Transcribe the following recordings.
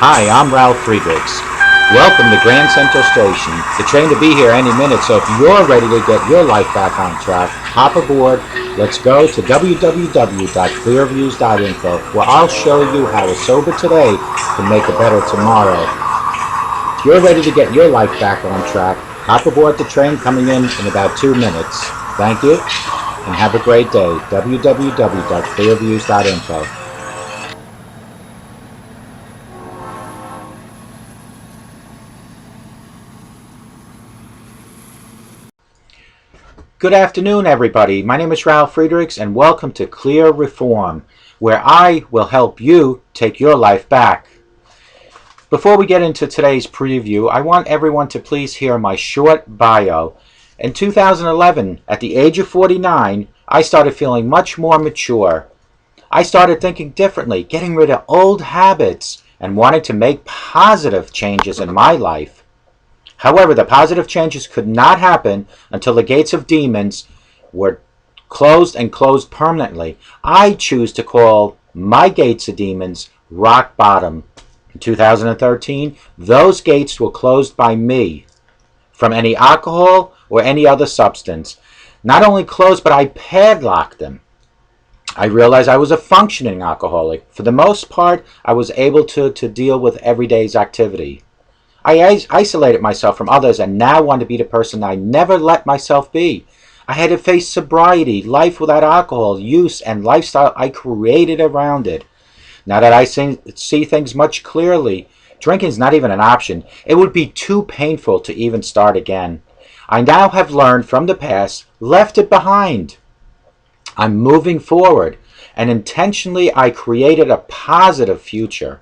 Hi, I'm Ralf Friedrichs. Welcome to Grand Central Station. The train to be here any minute, so if you're ready to get your life back on track, hop aboard. Let's go to www.clearviews.info, where I'll show you how a sober today can make a better tomorrow. If you're ready to get your life back on track, hop aboard the train coming in about 2 minutes. Thank you, and have a great day. www.clearviews.info. Good afternoon, everybody. My name is Ralf Friedrichs, and welcome to Clear Reform, where I will help you take your life back. Before we get into today's preview, I want everyone to please hear my short bio. In 2011, at the age of 49, I started feeling much more mature. I started thinking differently, getting rid of old habits, and wanting to make positive changes in my life. However, the positive changes could not happen until the gates of demons were closed and closed permanently. I choose to call my gates of demons rock bottom. In 2013, those gates were closed by me from any alcohol or any other substance. Not only closed, but I padlocked them. I realized I was a functioning alcoholic. For the most part, I was able to deal with everyday's activity. I isolated myself from others and now want to be the person I never let myself be. I had to face sobriety, life without alcohol use, and lifestyle I created around it. Now that I see things much clearly, drinking is not even an option. It would be too painful to even start again. I now have learned from the past, left it behind. I'm moving forward, and intentionally I created a positive future.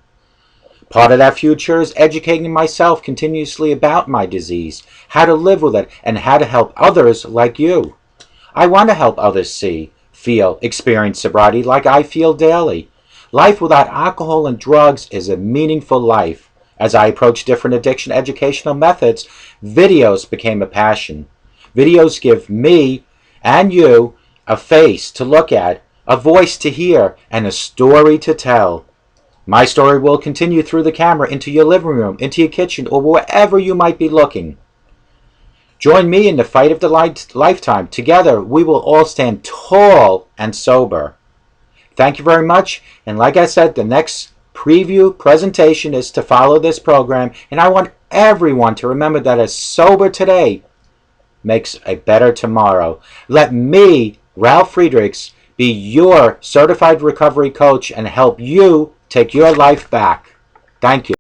Part of that future is educating myself continuously about my disease, how to live with it, and how to help others like you. I want to help others see, feel, experience sobriety like I feel daily. Life without alcohol and drugs is a meaningful life. As I approach different addiction educational methods, videos became a passion. Videos give me and you a face to look at, a voice to hear, and a story to tell. My story will continue through the camera into your living room, into your kitchen, or wherever you might be looking. Join me in the fight of the lifetime. Together, we will all stand tall and sober. Thank you very much. And like I said, the next preview presentation is to follow this program. And I want everyone to remember that a sober today makes a better tomorrow. Let me, Ralf Friedrichs, be your certified recovery coach and help you take your life back. Thank you.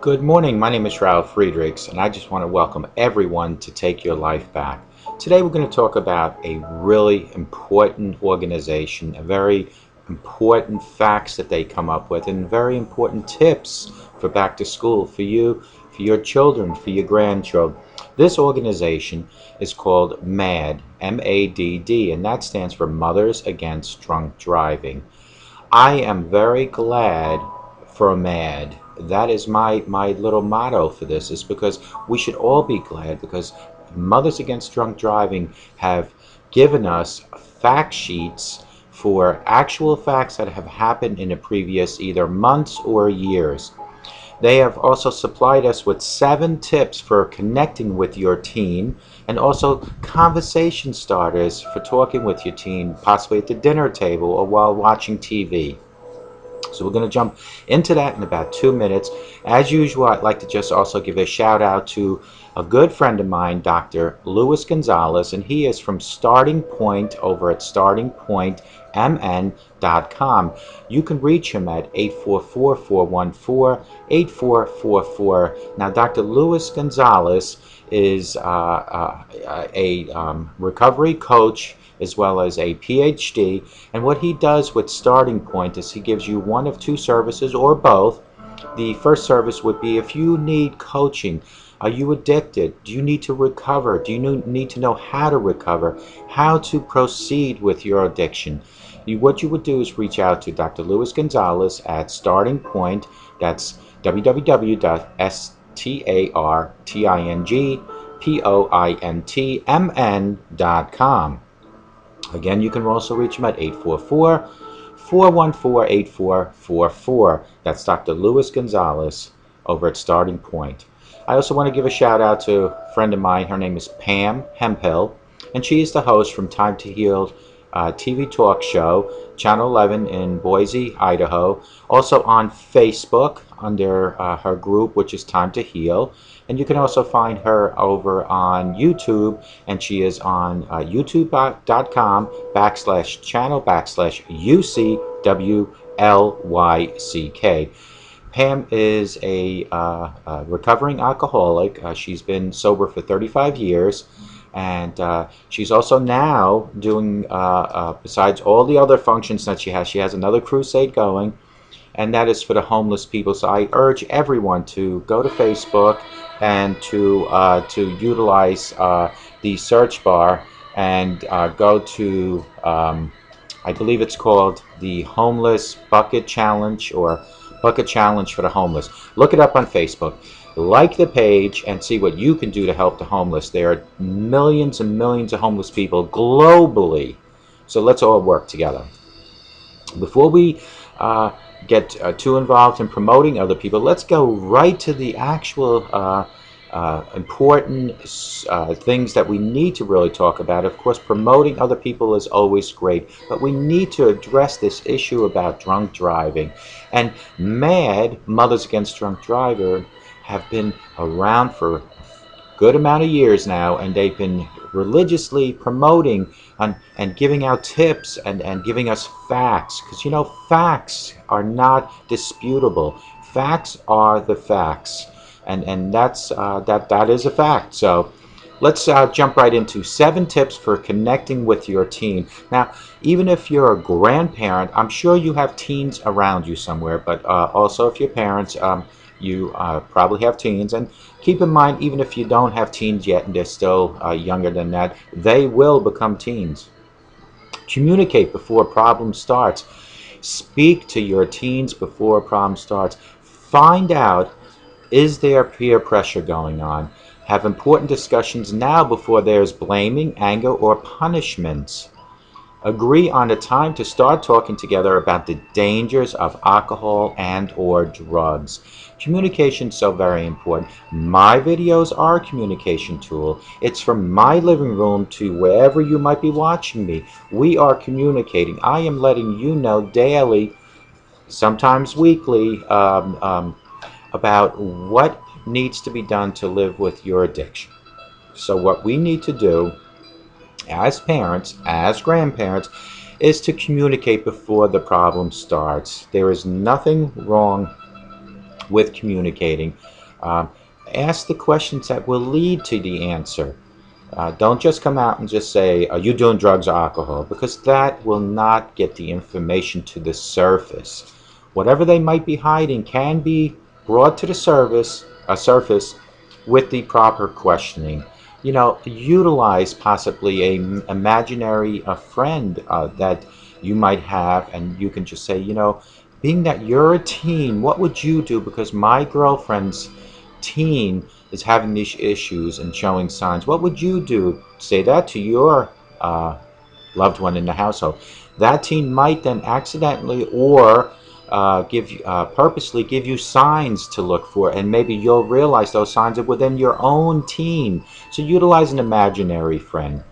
Good morning, my name is Ralf Friedrichs, and I just want to welcome everyone to Take Your Life Back. Today we're going to talk about a really important organization, a very important facts that they come up with, and very important tips for back to school for you, for your children, for your grandchildren. This organization is called M.A.D D, M-A-D-D, and that stands for Mothers Against Drunk Driving. I am very glad for M.A.D D. That is my little motto for this, is because we should all be glad, because Mothers Against Drunk Driving have given us fact sheets for actual facts that have happened in the previous either months or years. They have also supplied us with 7 tips for connecting with your teen, and also conversation starters for talking with your teen, possibly at the dinner table or while watching TV. So we're going to jump into that in about 2 minutes. As usual, I'd like to just also give a shout out to a good friend of mine, Dr. Luis Gonzalez, and he is from Starting Point over at startingpointmn.com. You can reach him at 844-414-8444. Now, Dr. Luis Gonzalez is a recovery coach as well as a PhD, and what he does with Starting Point is he gives you one of 2 services or both. The first service would be if you need coaching. Are you addicted? Do you need to recover? Do you need to know how to recover? How to proceed with your addiction? What you would do is reach out to Dr. Luis Gonzalez at Starting Point. That's www.startingpointmn.com. Again, you can also reach him at 844-414-8444. That's Dr. Luis Gonzalez over at Starting Point. I also want to give a shout out to a friend of mine. Her name is Pam Hemphill, and she is the host from Time to Heal TV talk show, Channel 11 in Boise, Idaho. Also on Facebook under her group, which is Time to Heal. And you can also find her over on YouTube, and she is on youtube.com/channel/UCWLYCK. Pam is a recovering alcoholic. She's been sober for 35 years. And she's also now doing, besides all the other functions that she has another crusade going, and that is for the homeless people. So I urge everyone to go to Facebook and to utilize the search bar and go to, I believe it's called the Homeless Bucket Challenge, or Bucket Challenge for the Homeless. Look it up on Facebook. Like the page and see what you can do to help the homeless. There are millions and millions of homeless people globally. So let's all work together. Before we get too involved in promoting other people, let's go right to the actual important things that we need to really talk about. Of course, promoting other people is always great, but we need to address this issue about drunk driving. And M.A.D D, Mothers Against Drunk Driving, have been around for a good amount of years now, and they've been religiously promoting and giving out tips and giving us facts, because you know, facts are not disputable. Facts are the facts, and that's that is a fact. So let's jump right into 7 tips for connecting with your teen. Now, even if you're a grandparent, I'm sure you have teens around you somewhere, but also if you're parents, you probably have teens. And keep in mind, even if you don't have teens yet and they're still younger than that, they will become teens. Communicate before a problem starts. Speak to your teens before a problem starts. Find out, is there peer pressure going on? Have important discussions now before there's blaming, anger, or punishments. Agree on a time to start talking together about the dangers of alcohol and or drugs. Communication is so very important. My videos are a communication tool. It's from my living room to wherever you might be watching me. We are communicating. I am letting you know daily, sometimes weekly, about what needs to be done to live with your addiction. So what we need to do as parents, as grandparents, is to communicate before the problem starts. There is nothing wrong with communicating. Um, Ask the questions that will lead to the answer. Don't just come out and just say, are you doing drugs or alcohol? Because that will not get the information to the surface. Whatever they might be hiding can be brought to the surface with the proper questioning. You know, utilize possibly a imaginary friend that you might have, and you can just say, you know, being that you're a teen, what would you do? Because my girlfriend's teen is having these issues and showing signs. What would you do? Say that to your uh, loved one in the household. That teen might then accidentally or purposely give you signs to look for, and maybe you'll realize those signs are within your own teen. So utilize an imaginary friend.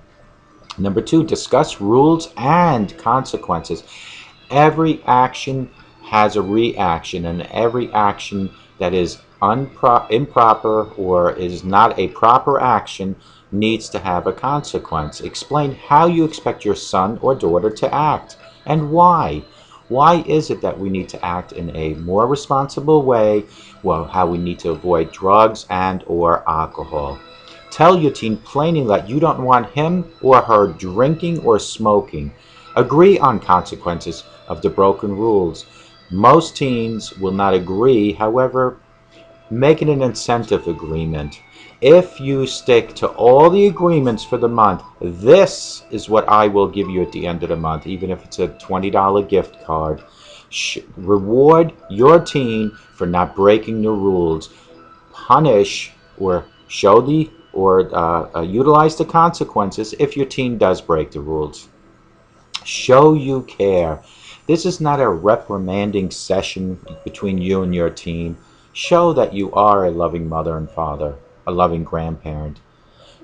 Number two, discuss rules and consequences. Every action has a reaction, and every action that is improper or is not a proper action needs to have a consequence. Explain how you expect your son or daughter to act and why. Why is it that we need to act in a more responsible way? Well, how we need to avoid drugs and or alcohol. Tell your teen plainly that you don't want him or her drinking or smoking. Agree on consequences of the broken rules. Most teens will not agree, however, make it an incentive agreement. If you stick to all the agreements for the month, this is what I will give you at the end of the month, even if it's a $20 gift card. Reward your teen for not breaking the rules. Punish or show the or utilize the consequences if your teen does break the rules. Show you care. This is not a reprimanding session between you and your teen. Show that you are a loving mother and father, a loving grandparent.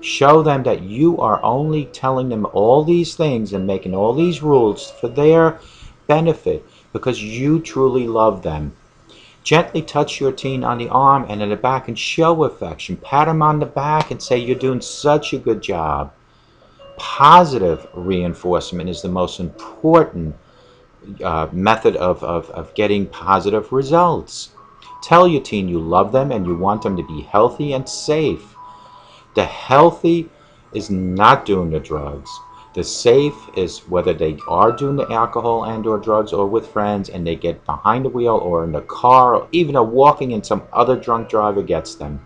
Show them that you are only telling them all these things and making all these rules for their benefit because you truly love them. Gently touch your teen on the arm and in the back and show affection. Pat him on the back and say, you're doing such a good job. Positive reinforcement is the most important method of getting positive results. Tell your teen you love them and you want them to be healthy and safe. The healthy is not doing the drugs. The safe is whether they are doing the alcohol and or drugs or with friends and they get behind the wheel or in the car or even are walking and some other drunk driver gets them.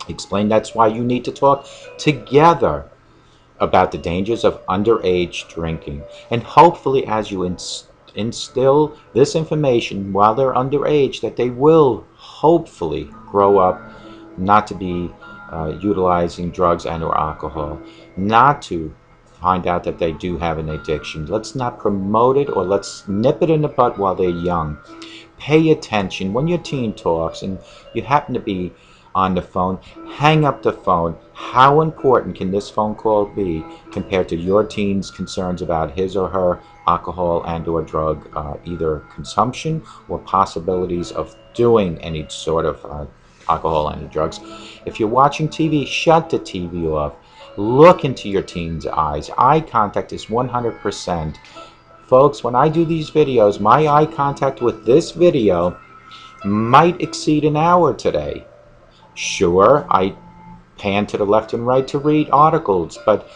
Explain that's why you need to talk together about the dangers of underage drinking. And hopefully as you instill this information while they're underage, that they will hopefully grow up not to be utilizing drugs and or alcohol, not to find out that they do have an addiction. Let's not promote it or let's nip it in the bud while they're young. Pay attention when your teen talks and you happen to be on the phone. Hang up the phone. How important can this phone call be compared to your teen's concerns about his or her alcohol and or drug either consumption or possibilities of doing any sort of alcohol and drugs? If you're watching TV, shut the TV off. Look into your teen's eyes. Eye contact is 100%. Folks, when I do these videos, my eye contact with this video might exceed an hour today. Sure, I pan to the left and right to read articles, but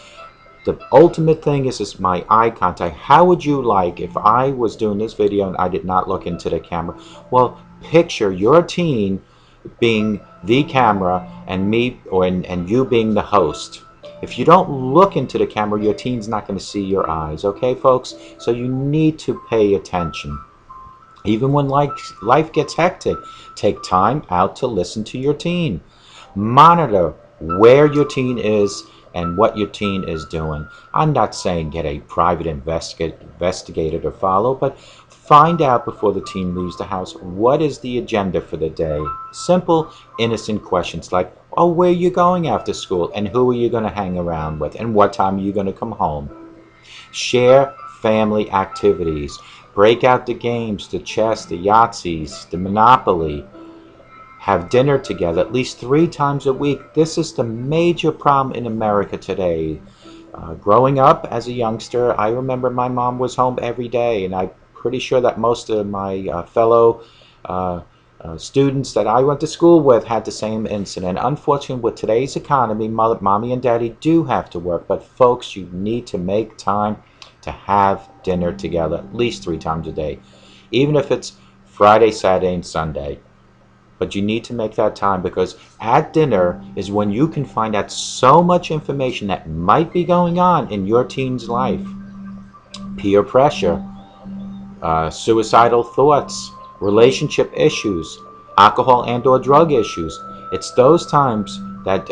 the ultimate thing is my eye contact. How would you like if I was doing this video and I did not look into the camera? Well, picture your teen being the camera and me and you being the host. If you don't look into the camera, your teen's not going to see your eyes, okay, folks? So you need to pay attention. Even when life gets hectic, take time out to listen to your teen. Monitor where your teen is and what your teen is doing. I'm not saying get a private investigator to follow, but find out before the teen leaves the house what is the agenda for the day. Simple, innocent questions like, oh, where are you going after school? And who are you going to hang around with? And what time are you going to come home? Share family activities. Break out the games, the chess, the Yahtzees, the Monopoly. Have dinner together at least 3 times a week. This is the major problem in America today. Growing up as a youngster, I remember my mom was home every day, and I'm pretty sure that most of my fellow Students that I went to school with had the same incident. Unfortunately, with today's economy, mommy and daddy do have to work, but folks, you need to make time to have dinner together at least 3 times a day, even if it's Friday, Saturday, and Sunday. But you need to make that time, because at dinner is when you can find out so much information that might be going on in your teen's life. Peer pressure, suicidal thoughts, relationship issues, alcohol and or drug issues. It's those times that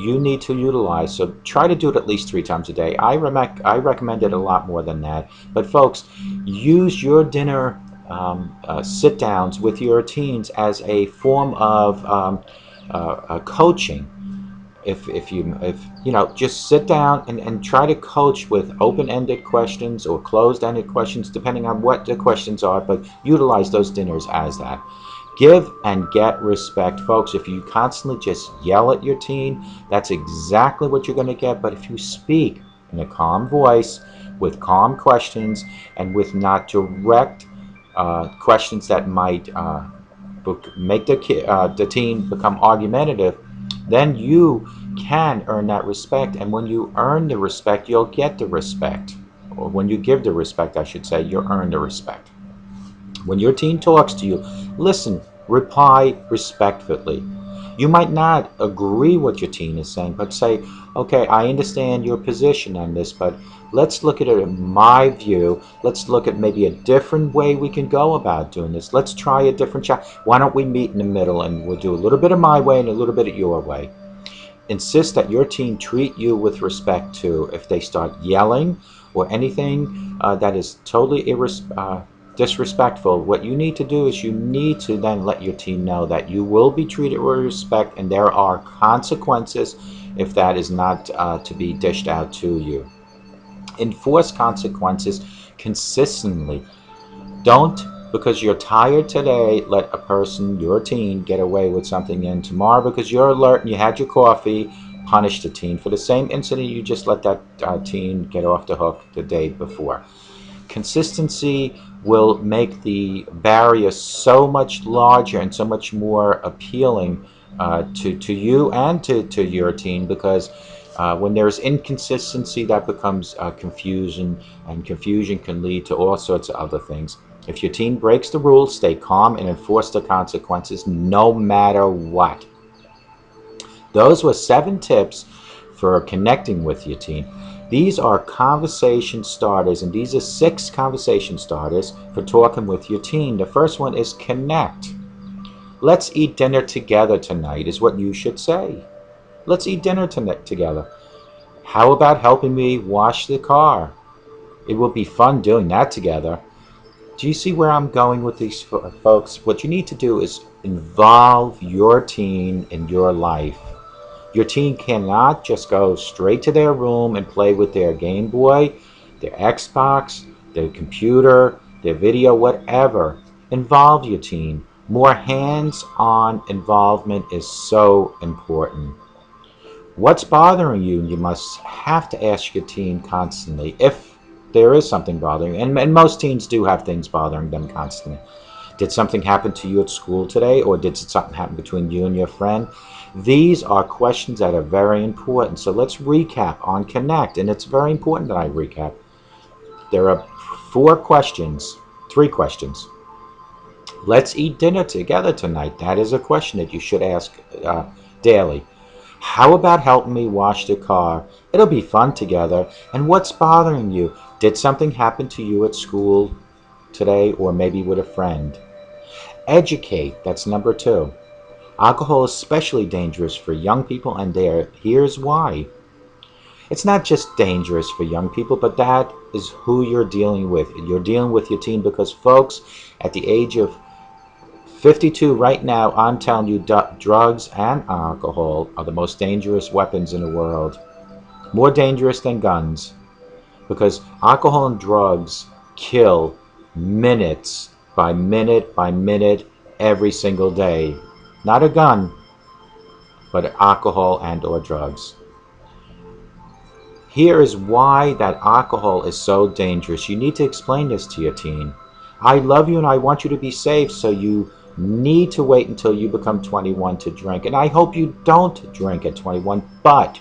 you need to utilize. So try to do it at least 3 times a day. I recommend it a lot more than that. But folks, use your dinner sit downs with your teens as a form of coaching. If you know, just sit down and try to coach with open-ended questions or closed-ended questions, depending on what the questions are, but utilize those dinners as that. Give and get respect, folks. If you constantly just yell at your teen, that's exactly what you're going to get. But if you speak in a calm voice, with calm questions, and with not direct questions that might make the teen become argumentative, then you can earn that respect. And when you earn the respect, you'll get the respect. Or when you give the respect, I should say, you'll earn the respect. When your teen talks to you, listen, reply respectfully. You might not agree what your teen is saying, but say, okay, I understand your position on this, but let's look at it in my view. Let's look at maybe a different way we can go about doing this. Let's try a different shot. Why don't we meet in the middle and we'll do a little bit of my way and a little bit of your way. Insist that your teen treat you with respect too. If they start yelling or anything that is totally disrespectful, what you need to do is you need to then let your teen know that you will be treated with respect and there are consequences if that is not to be dished out to you. Enforce consequences consistently. Don't, because you're tired today, let a person, your teen, get away with something, and tomorrow, because you're alert and you had your coffee, punish the teen for the same incident you just let that teen get off the hook the day before. Consistency will make the barrier so much larger and so much more appealing to you and to your teen, because when there's inconsistency, that becomes confusion, and confusion can lead to all sorts of other things. If your teen breaks the rules, stay calm and enforce the consequences no matter what. Those were 7 tips for connecting with your teen. These are conversation starters, and these are 6 conversation starters for talking with your teen. The first one is connect. Let's eat dinner together tonight is what you should say. Let's eat dinner together. How about helping me wash the car? It will be fun doing that together. Do you see where I'm going with these folks? What you need to do is involve your teen in your life. Your teen cannot just go straight to their room and play with their Game Boy, their Xbox, their computer, their video, whatever. Involve your teen. More hands-on involvement is so important. What's bothering you? You must have to ask your teen constantly if there is something bothering you. And most teens do have things bothering them constantly. Did something happen to you at school today? Or did something happen between you and your friend? These are questions that are very important. So let's recap on Connect. And it's very important that I recap. There are 3 questions. Let's eat dinner together tonight. That is a question that you should ask daily. How about helping me wash the car? It'll be fun together. And what's bothering you? Did something happen to you at school today, or maybe with a friend? Educate. That's number 2. Alcohol is especially dangerous for young people, and here's why. It's not just dangerous for young people, but that is who you're dealing with. You're dealing with your teen, because folks, at the age of 52 right now, I'm telling you, drugs and alcohol are the most dangerous weapons in the world. More dangerous than guns, because alcohol and drugs kill minutes by minute by minute every single day. Not a gun, but alcohol and or drugs. Here is why that alcohol is so dangerous. You need to explain this to your teen. I love you and I want you to be safe, so you need to wait until you become 21 to drink. And I hope you don't drink at 21, but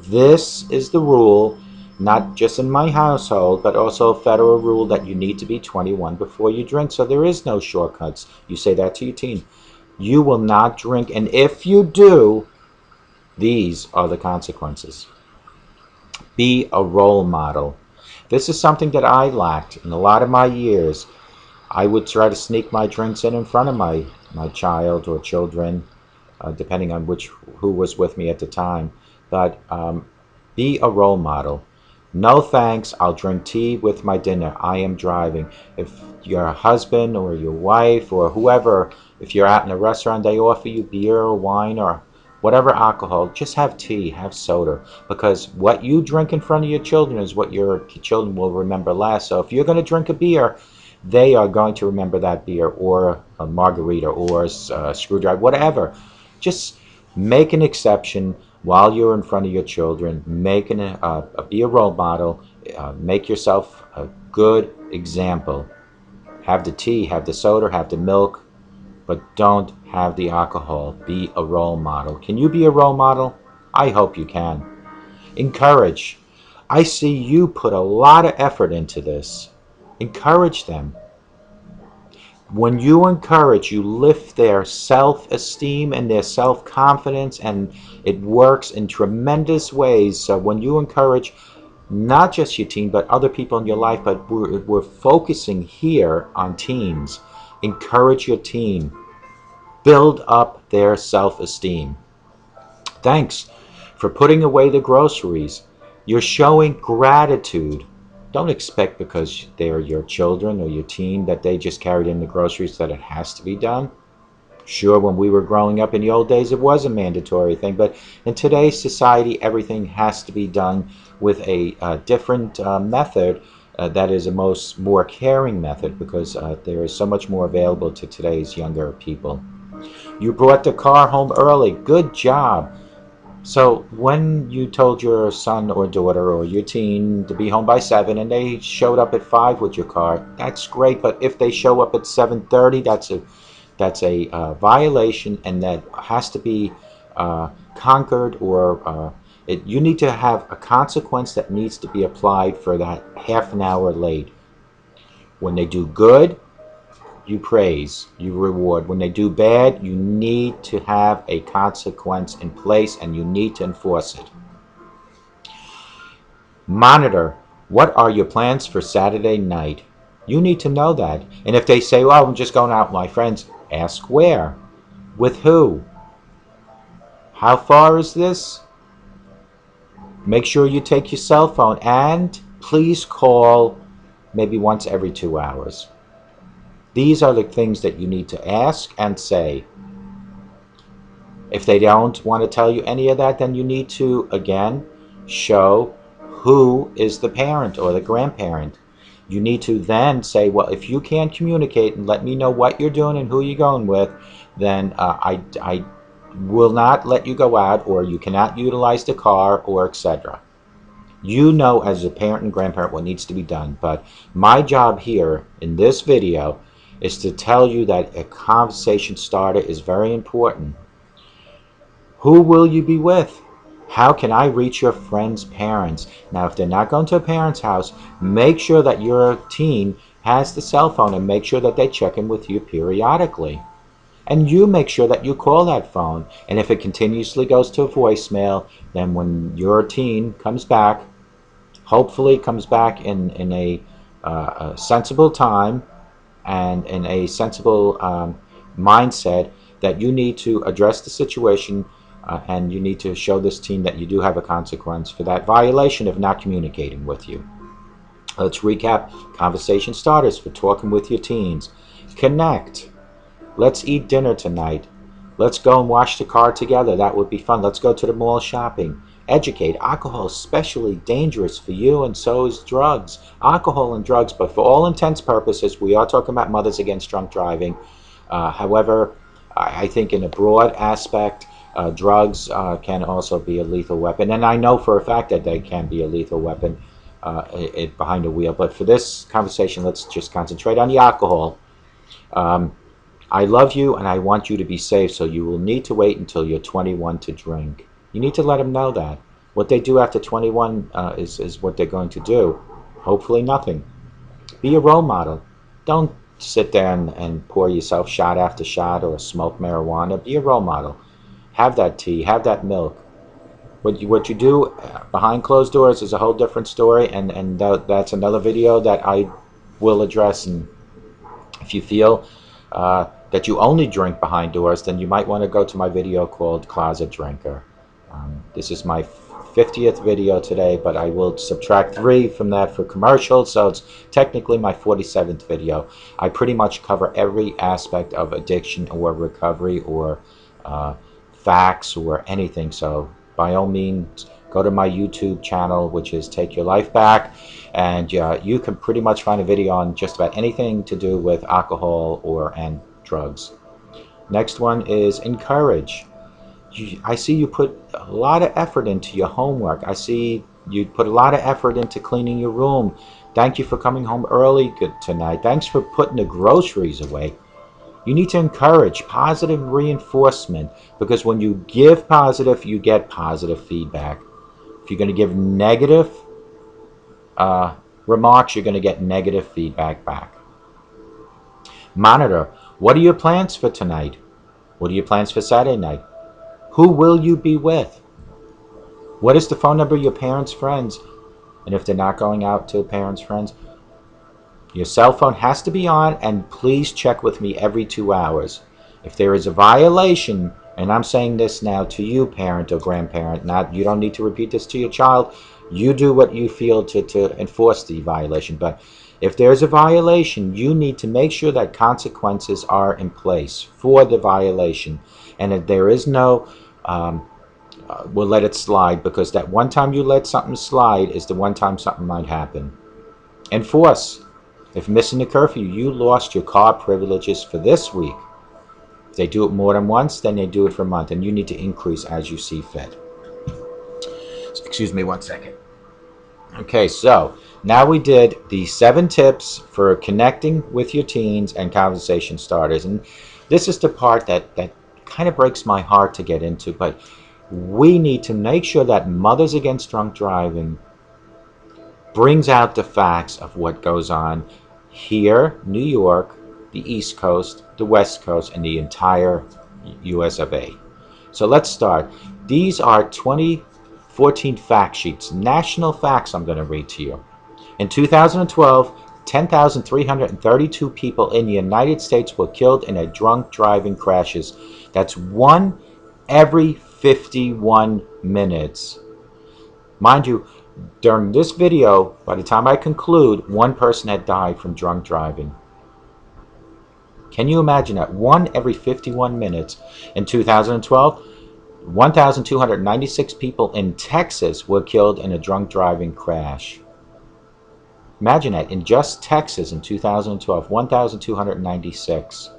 this is the rule, not just in my household, but also a federal rule that you need to be 21 before you drink. So there is no shortcuts. You say that to your teen. You will not drink, and if you do, these are the consequences. Be a role model. This is something that I lacked in a lot of my years. I would try to sneak my drinks in front of my child or children, depending on who was with me at the time. But be a role model. No thanks, I'll drink tea with my dinner. I am driving. If your husband or your wife or whoever, if you're out in a restaurant, they offer you beer or wine or whatever alcohol, just have tea, have soda. Because what you drink in front of your children is what your children will remember last. So if you're going to drink a beer, they are going to remember that beer or a margarita or a screwdriver, whatever. Just make an exception while you're in front of your children. Be a role model. Make yourself a good example. Have the tea, have the soda, have the milk, but don't have the alcohol. Be a role model. Can you be a role model? I hope you can. Encourage. I see you put a lot of effort into this. Encourage them. When you encourage, you lift their self-esteem and their self-confidence, and it works in tremendous ways. So when you encourage not just your teen, but other people in your life, but we're focusing here on teens. Encourage your teen. Build up their self-esteem. Thanks for putting away the groceries. You're showing gratitude. Don't expect because they're your children or your teen that they just carried in the groceries that it has to be done. Sure, when we were growing up in the old days, it was a mandatory thing, but in today's society, everything has to be done with a different method that is a more caring method, because there is so much more available to today's younger people. You brought the car home early. Good job. So when you told your son or daughter or your teen to be home by 7 and they showed up at 5 with your car, that's great. But if they show up at 7:30, that's a violation, and that has to be conquered, or you need to have a consequence that needs to be applied for that half an hour late. When they do good, you praise, you reward. When they do bad, you need to have a consequence in place, and you need to enforce it. Monitor. What are your plans for Saturday night? You need to know that. And if they say, well, I'm just going out with my friends, ask where. With who? How far is this? Make sure you take your cell phone, and please call maybe once every 2 hours. These are the things that you need to ask and say. If they don't want to tell you any of that, then you need to, again, show who is the parent or the grandparent. You need to then say, well, if you can't communicate and let me know what you're doing and who you're going with, then I will not let you go out, or you cannot utilize the car, or etc. You know as a parent and grandparent what needs to be done. But my job here in this video is to tell you that a conversation starter is very important. Who will you be with? How can I reach your friends' parents? Now, if they're not going to a parent's house, make sure that your teen has the cell phone, and make sure that they check in with you periodically. And you make sure that you call that phone. And if it continuously goes to a voicemail, then when your teen comes back, hopefully comes back in a sensible time and in a sensible mindset, that you need to address the situation, and you need to show this teen that you do have a consequence for that violation of not communicating with you. Let's recap conversation starters for talking with your teens. Connect. Let's eat dinner tonight. Let's go and wash the car together. That would be fun. Let's go to the mall shopping. Educate. Alcohol is especially dangerous for you, and so is drugs. Alcohol and drugs, but for all intents and purposes, we are talking about Mothers Against Drunk Driving. However, I think in a broad aspect, drugs can also be a lethal weapon. And I know for a fact that they can be a lethal weapon behind the wheel. But for this conversation, let's just concentrate on the alcohol. I love you and I want you to be safe, so you will need to wait until you're 21 to drink. You need to let them know that. What they do after 21 is what they're going to do. Hopefully nothing. Be a role model. Don't sit there and pour yourself shot after shot or smoke marijuana. Be a role model. Have that tea, have that milk. What you do behind closed doors is a whole different story, and that's another video that I will address. And if you feel that you only drink behind doors, then you might want to go to my video called Closet Drinker. This is my 50th video today, but I will subtract 3 from that for commercials, so it's technically my 47th video. I pretty much cover every aspect of addiction or recovery or facts or anything, so by all means go to my YouTube channel, which is Take Your Life Back, and you can pretty much find a video on just about anything to do with alcohol and drugs. Next one is encourage. I see you put a lot of effort into your homework. I see you put a lot of effort into cleaning your room. Thank you for coming home early tonight. Thanks for putting the groceries away. You need to encourage positive reinforcement, because when you give positive, you get positive feedback. If you're going to give negative remarks, you're going to get negative feedback back. Monitor. What are your plans for tonight? What are your plans for Saturday night? Who will you be with? What is the phone number of your parents' friends? And if they're not going out to parents' friends, your cell phone has to be on, and please check with me every 2 hours. If there is a violation, and I'm saying this now to you, parent or grandparent, you don't need to repeat this to your child. You do what you feel to enforce the violation. But if there's a violation, you need to make sure that consequences are in place for the violation. And if there is no, we'll let it slide, because that one time you let something slide is the one time something might happen. Enforce. If missing the curfew, you lost your car privileges for this week. If they do it more than once, then they do it for a month, and you need to increase as you see fit. So, excuse me 1 second. Okay, so now we did the 7 tips for connecting with your teens and conversation starters. And this is the part that kind of breaks my heart to get into, but we need to make sure that Mothers Against Drunk Driving brings out the facts of what goes on here, New York, the East Coast, the West Coast, and the entire US of A. So let's start. These are 2014 fact sheets, national facts I'm going to read to you. In 2012, 10,332 people in the United States were killed in a drunk driving crashes. That's 1 every 51 minutes. Mind you, during this video, by the time I conclude, 1 person had died from drunk driving. Can you imagine that? 1 every 51 minutes. In 2012, 1,296 people in Texas were killed in a drunk driving crash. Imagine that, in just Texas in 2012, 1,296.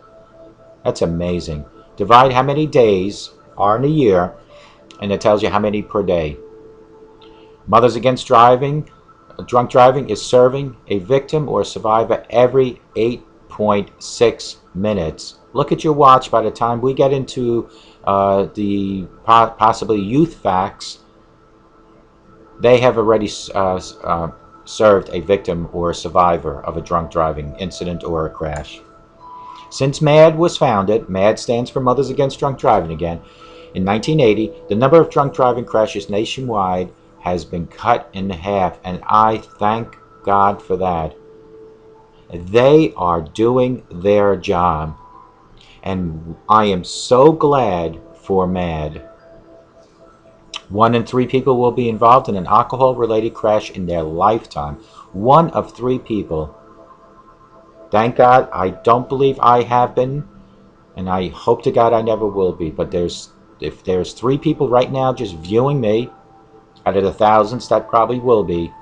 That's amazing. Divide how many days are in a year, and it tells you how many per day. Mothers Against Drunk Driving is serving a victim or survivor every 8.6 minutes. Look at your watch. By the time we get into the possibly youth facts, they have already served a victim or a survivor of a drunk driving incident or a crash. Since M.A.D.D was founded, M.A.D stands for Mothers Against Drunk Driving again, in 1980, the number of drunk driving crashes nationwide has been cut in half, and I thank God for that. They are doing their job, and I am so glad for M.A.D. 1 in 3 people will be involved in an alcohol-related crash in their lifetime. 1 of 3 people. Thank God, I don't believe I have been, and I hope to God I never will be. But if there's 3 people right now just viewing me, out of the thousands that probably will be,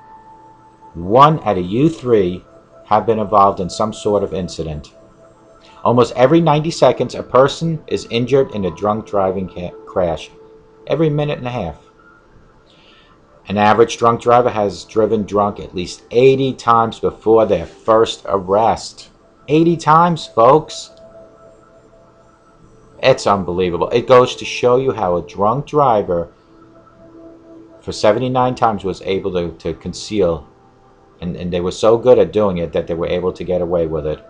1 out of you 3 have been involved in some sort of incident. Almost every 90 seconds, a person is injured in a drunk driving crash. Every minute and a half. An average drunk driver has driven drunk at least 80 times before their first arrest. 80 times, folks. It's unbelievable. It goes to show you how a drunk driver for 79 times was able to conceal, and they were so good at doing it that they were able to get away with it.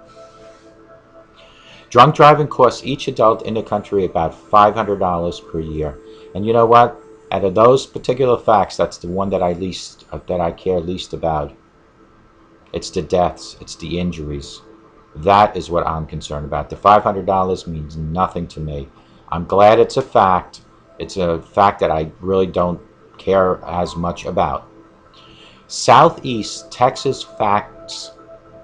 Drunk driving costs each adult in the country about $500 per year. And you know what? Out of those particular facts, that's the one that I care least about. It's the deaths, it's the injuries. That is what I'm concerned about. The $500 means nothing to me. I'm glad it's a fact. It's a fact that I really don't care as much about. Southeast Texas facts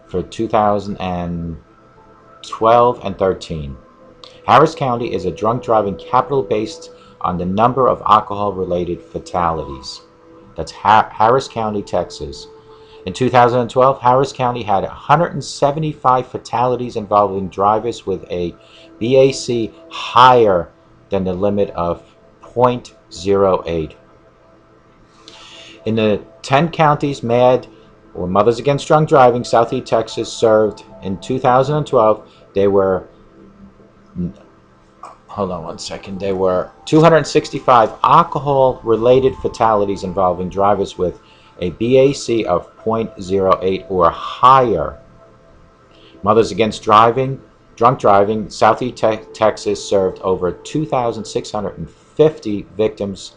for 2012 and 13. Harris County is a drunk driving capital based on the number of alcohol-related fatalities. That's Harris County, Texas. In 2012, Harris County had 175 fatalities involving drivers with a BAC higher than the limit of 0.08. In the 10 counties M.A.D.D, or Mothers Against Drunk Driving, Southeast Texas served in 2012, there were 265 alcohol-related fatalities involving drivers with a BAC of 0.08 or higher. Mothers Against Drunk Driving, Southeast Texas served over 2,650 victims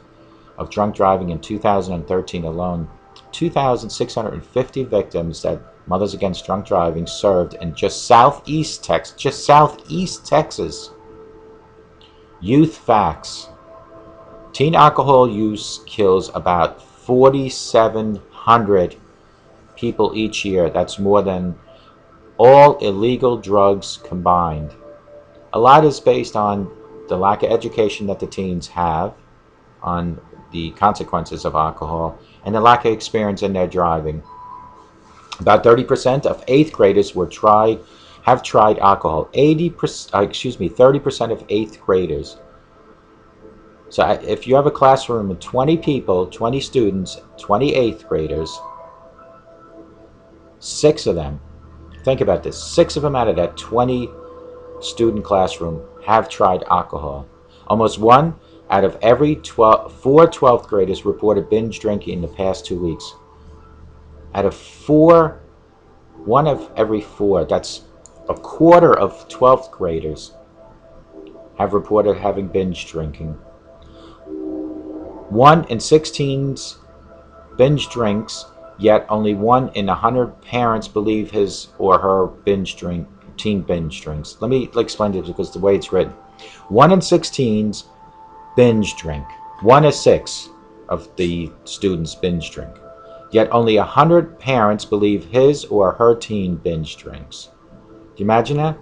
of drunk driving in 2013 alone. 2,650 victims that Mothers Against Drunk Driving served in just Southeast Texas. Youth facts. Teen alcohol use kills about 4,700 people each year. That's more than all illegal drugs combined. A lot is based on the lack of education that the teens have on the consequences of alcohol and the lack of experience in their driving. About 30% of 8th graders have tried alcohol. 30% of 8th graders. So if you have a classroom of 20 people, 20 students, 20 8th graders, 6 of them, think about this, 6 of them out of that 20 student classroom have tried alcohol. Almost 1 out of every 4 12th graders reported binge drinking in the past 2 weeks. Out of 4, 1 of every 4, that's a quarter of 12th graders have reported having binge drinking. 1 in 16 binge drinks, yet only 1 in 100 parents believe his or her teen binge drinks. Let me explain this because the way it's written. 1 in 16 binge drink. 1 in 6 of the students binge drink. Yet only 100 parents believe his or her teen binge drinks. Do you imagine that?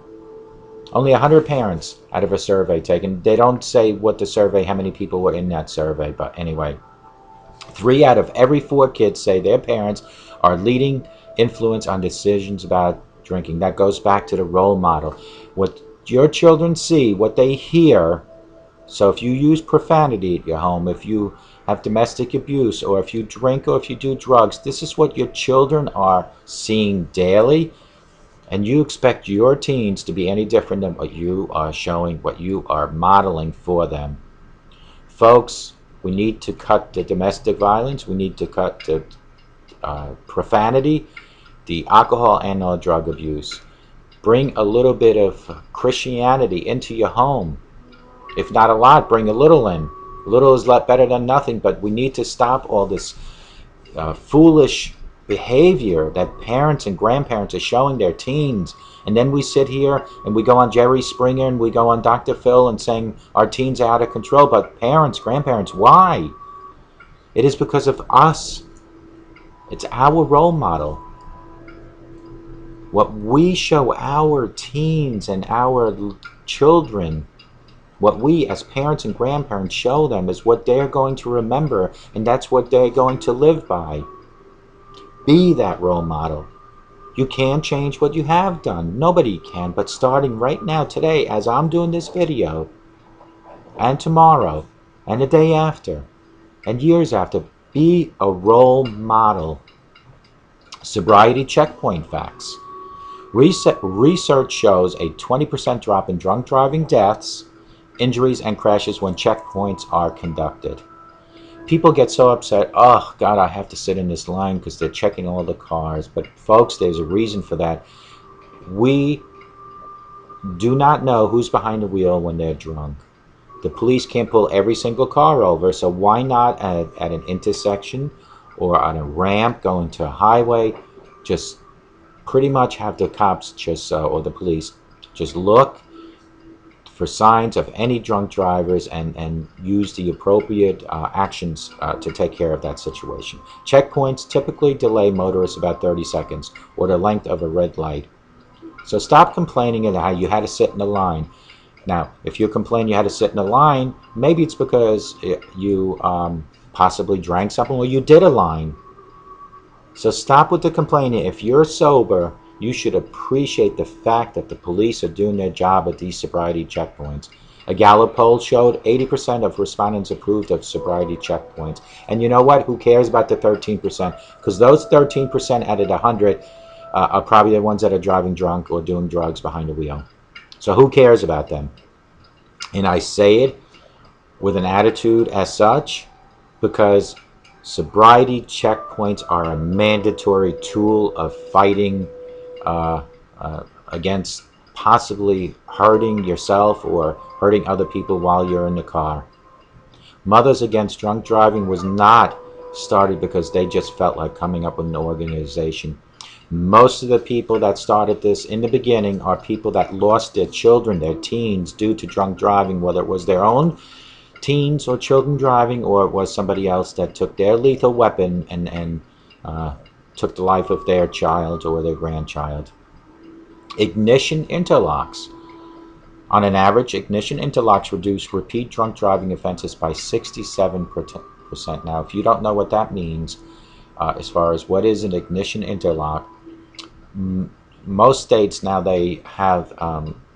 Only 100 parents out of a survey taken. They don't say what the survey, how many people were in that survey, but anyway. 3 out of every 4 kids say their parents are leading influence on decisions about drinking. That goes back to the role model. What your children see, what they hear. So if you use profanity at your home, if you have domestic abuse, or if you drink, or if you do drugs, this is what your children are seeing daily. And you expect your teens to be any different than what you are showing, what you are modeling for them. Folks, we need to cut the domestic violence. We need to cut the profanity, the alcohol and drug abuse. Bring a little bit of Christianity into your home. If not a lot, bring a little in. A little is better than nothing, but we need to stop all this foolish behavior that parents and grandparents are showing their teens. And then we sit here and we go on Jerry Springer and we go on Dr. Phil and saying our teens are out of control. But parents, grandparents, why? It is because of us. It's our role model. What we show our teens and our children, what we as parents and grandparents show them is what they're going to remember, and that's what they're going to live by. Be that role model. You can change what you have done. Nobody can, but starting right now, today, as I'm doing this video, and tomorrow, and the day after, and years after, be a role model. Sobriety checkpoint facts. Research shows a 20% drop in drunk driving deaths injuries and crashes when checkpoints are conducted. People get so upset, oh God, I have to sit in this line because they're checking all the cars. But folks, there's a reason for that. We do not know who's behind the wheel when they're drunk. The police can't pull every single car over, so why not at an intersection or on a ramp going to a highway, just pretty much have the cops just, or the police, just look for signs of any drunk drivers and use the appropriate actions to take care of that situation. Checkpoints typically delay motorists about 30 seconds or the length of a red light. So stop complaining about how you had to sit in the line. Now, if you complain you had to sit in a line, maybe it's because you possibly drank something or you did a line. So stop with the complaining. If you're sober, you should appreciate the fact that the police are doing their job at these sobriety checkpoints. A Gallup poll showed 80% of respondents approved of sobriety checkpoints. And you know what? Who cares about the 13%? Because those 13% out of the 100 are probably the ones that are driving drunk or doing drugs behind the wheel. So who cares about them? And I say it with an attitude as such because sobriety checkpoints are a mandatory tool of fighting against possibly hurting yourself or hurting other people while you're in the car. Mothers Against Drunk Driving was not started because they just felt like coming up with an organization. Most of the people that started this in the beginning are people that lost their children, their teens, due to drunk driving, whether it was their own teens or children driving, or it was somebody else that took their lethal weapon and took the life of their child or their grandchild. Ignition interlocks. On an average, ignition interlocks reduce repeat drunk driving offenses by 67%. Now, if you don't know what that means, as far as what is an ignition interlock, most states now they have,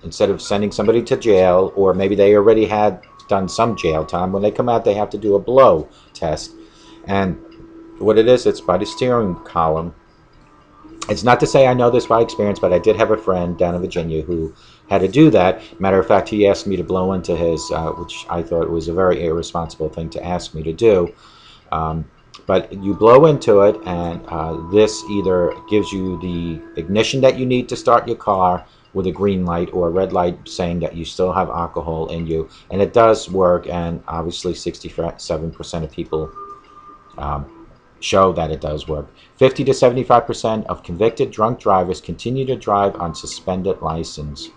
instead of sending somebody to jail, or maybe they already had done some jail time, when they come out they have to do a blow test. And what it is, it's by the steering column. It's not to say I know this by experience, but I did have a friend down in Virginia who had to do that. Matter of fact, he asked me to blow into his, which I thought was a very irresponsible thing to ask me to do. But you blow into it, and this either gives you the ignition that you need to start your car with a green light or a red light saying that you still have alcohol in you. And it does work, and obviously 67% of people show that it does work. 50 to 75% of convicted drunk drivers continue to drive on suspended license.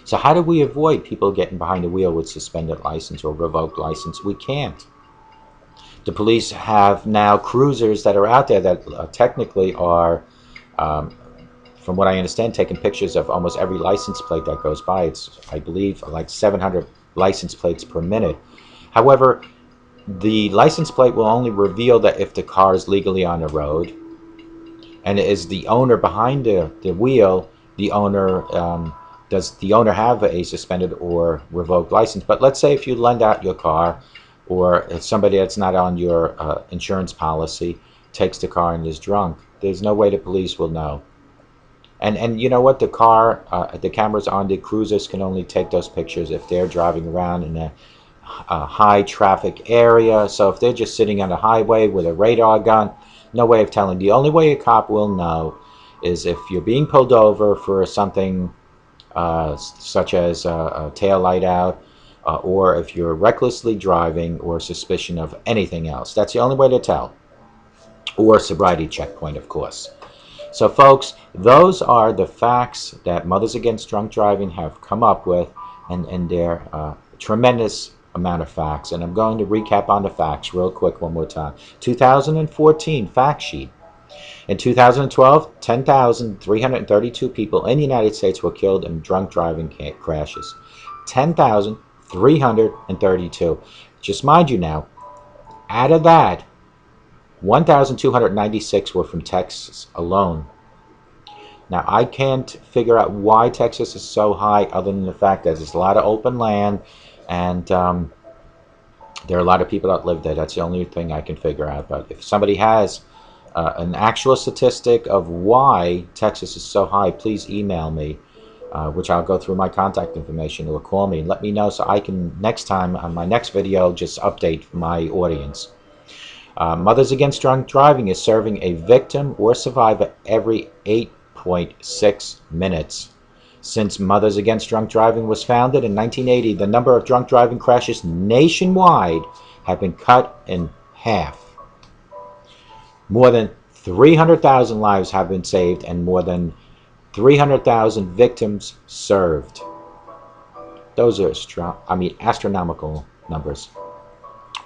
So how do we avoid people getting behind the wheel with suspended license or revoked license? We can't. The police have now cruisers that are out there that technically are, from what I understand, taking pictures of almost every license plate that goes by. It's, I believe, like 700 license plates per minute. However, the license plate will only reveal that if the car is legally on the road, and it is the owner behind the wheel. The owner, does the owner have a suspended or revoked license? But let's say if you lend out your car, or if somebody that's not on your insurance policy takes the car and is drunk, there's no way the police will know. And you know what? The cameras on the cruisers can only take those pictures if they're driving around in a high traffic area. So if they're just sitting on a highway with a radar gun, no way of telling. The only way a cop will know is if you're being pulled over for something such as a tail light out, or if you're recklessly driving or suspicion of anything else. That's the only way to tell. Or sobriety checkpoint, of course. So folks, those are the facts that Mothers Against Drunk Driving have come up with, and they're tremendous amount of facts. And I'm going to recap on the facts real quick one more time. 2014 fact sheet. In 2012, 10,332 people in the United States were killed in drunk driving crashes. 10,332. Just mind you now, out of that, 1,296 were from Texas alone. Now, I can't figure out why Texas is so high other than the fact that there's a lot of open land, and there are a lot of people that live there. That's the only thing I can figure out. But if somebody has an actual statistic of why Texas is so high, please email me. which I'll go through my contact information, or call me and let me know so I can next time on my next video just update my audience. Mothers Against Drunk Driving is serving a victim or survivor every 8.6 minutes. Since Mothers Against Drunk Driving was founded in 1980, the number of drunk driving crashes nationwide have been cut in half. More than 300,000 lives have been saved and more than 300,000 victims served. Those are astronomical numbers.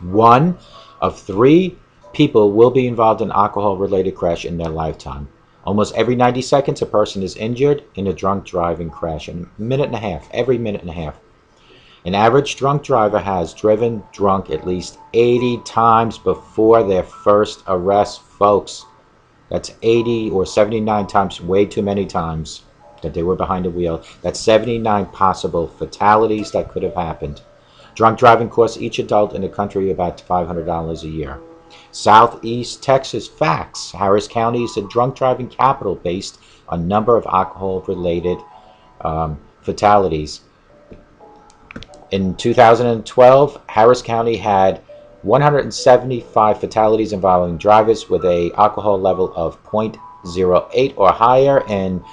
1 of 3 people will be involved in an alcohol-related crash in their lifetime. Almost every 90 seconds, a person is injured in a drunk driving crash. In a minute and a half, every minute and a half. An average drunk driver has driven drunk at least 80 times before their first arrest, folks. That's 80 or 79 times, way too many times that they were behind the wheel. That's 79 possible fatalities that could have happened. Drunk driving costs each adult in the country about $500 a year. Southeast Texas facts. Harris County is the drunk driving capital based on number of alcohol-related fatalities. In 2012, Harris County had 175 fatalities involving drivers with an alcohol level of 0.08 or higher. And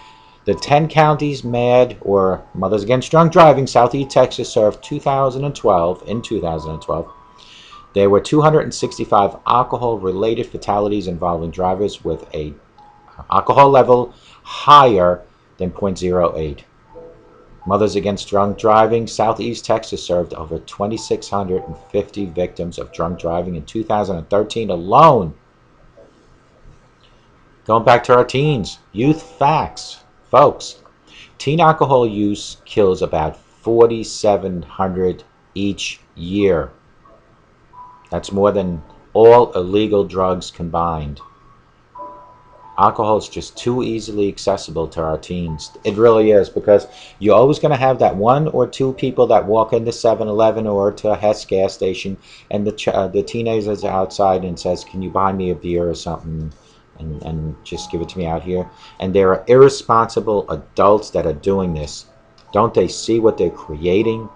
the 10 counties M.A.D.D, or Mothers Against Drunk Driving, Southeast Texas served 2012. In 2012, there were 265 alcohol-related fatalities involving drivers with an alcohol level higher than 0.08. Mothers Against Drunk Driving, Southeast Texas served over 2,650 victims of drunk driving in 2013 alone. Going back to our teens, youth facts. Folks, teen alcohol use kills about 4,700 each year. That's more than all illegal drugs combined. Alcohol is just too easily accessible to our teens. It really is, because you're always going to have that 1 or 2 people that walk into 7-Eleven or to a Hess gas station, and the teenagers are outside and says, "Can you buy me a beer or something?" And just give it to me out here. And there are irresponsible adults that are doing this. Don't they see what they're creating?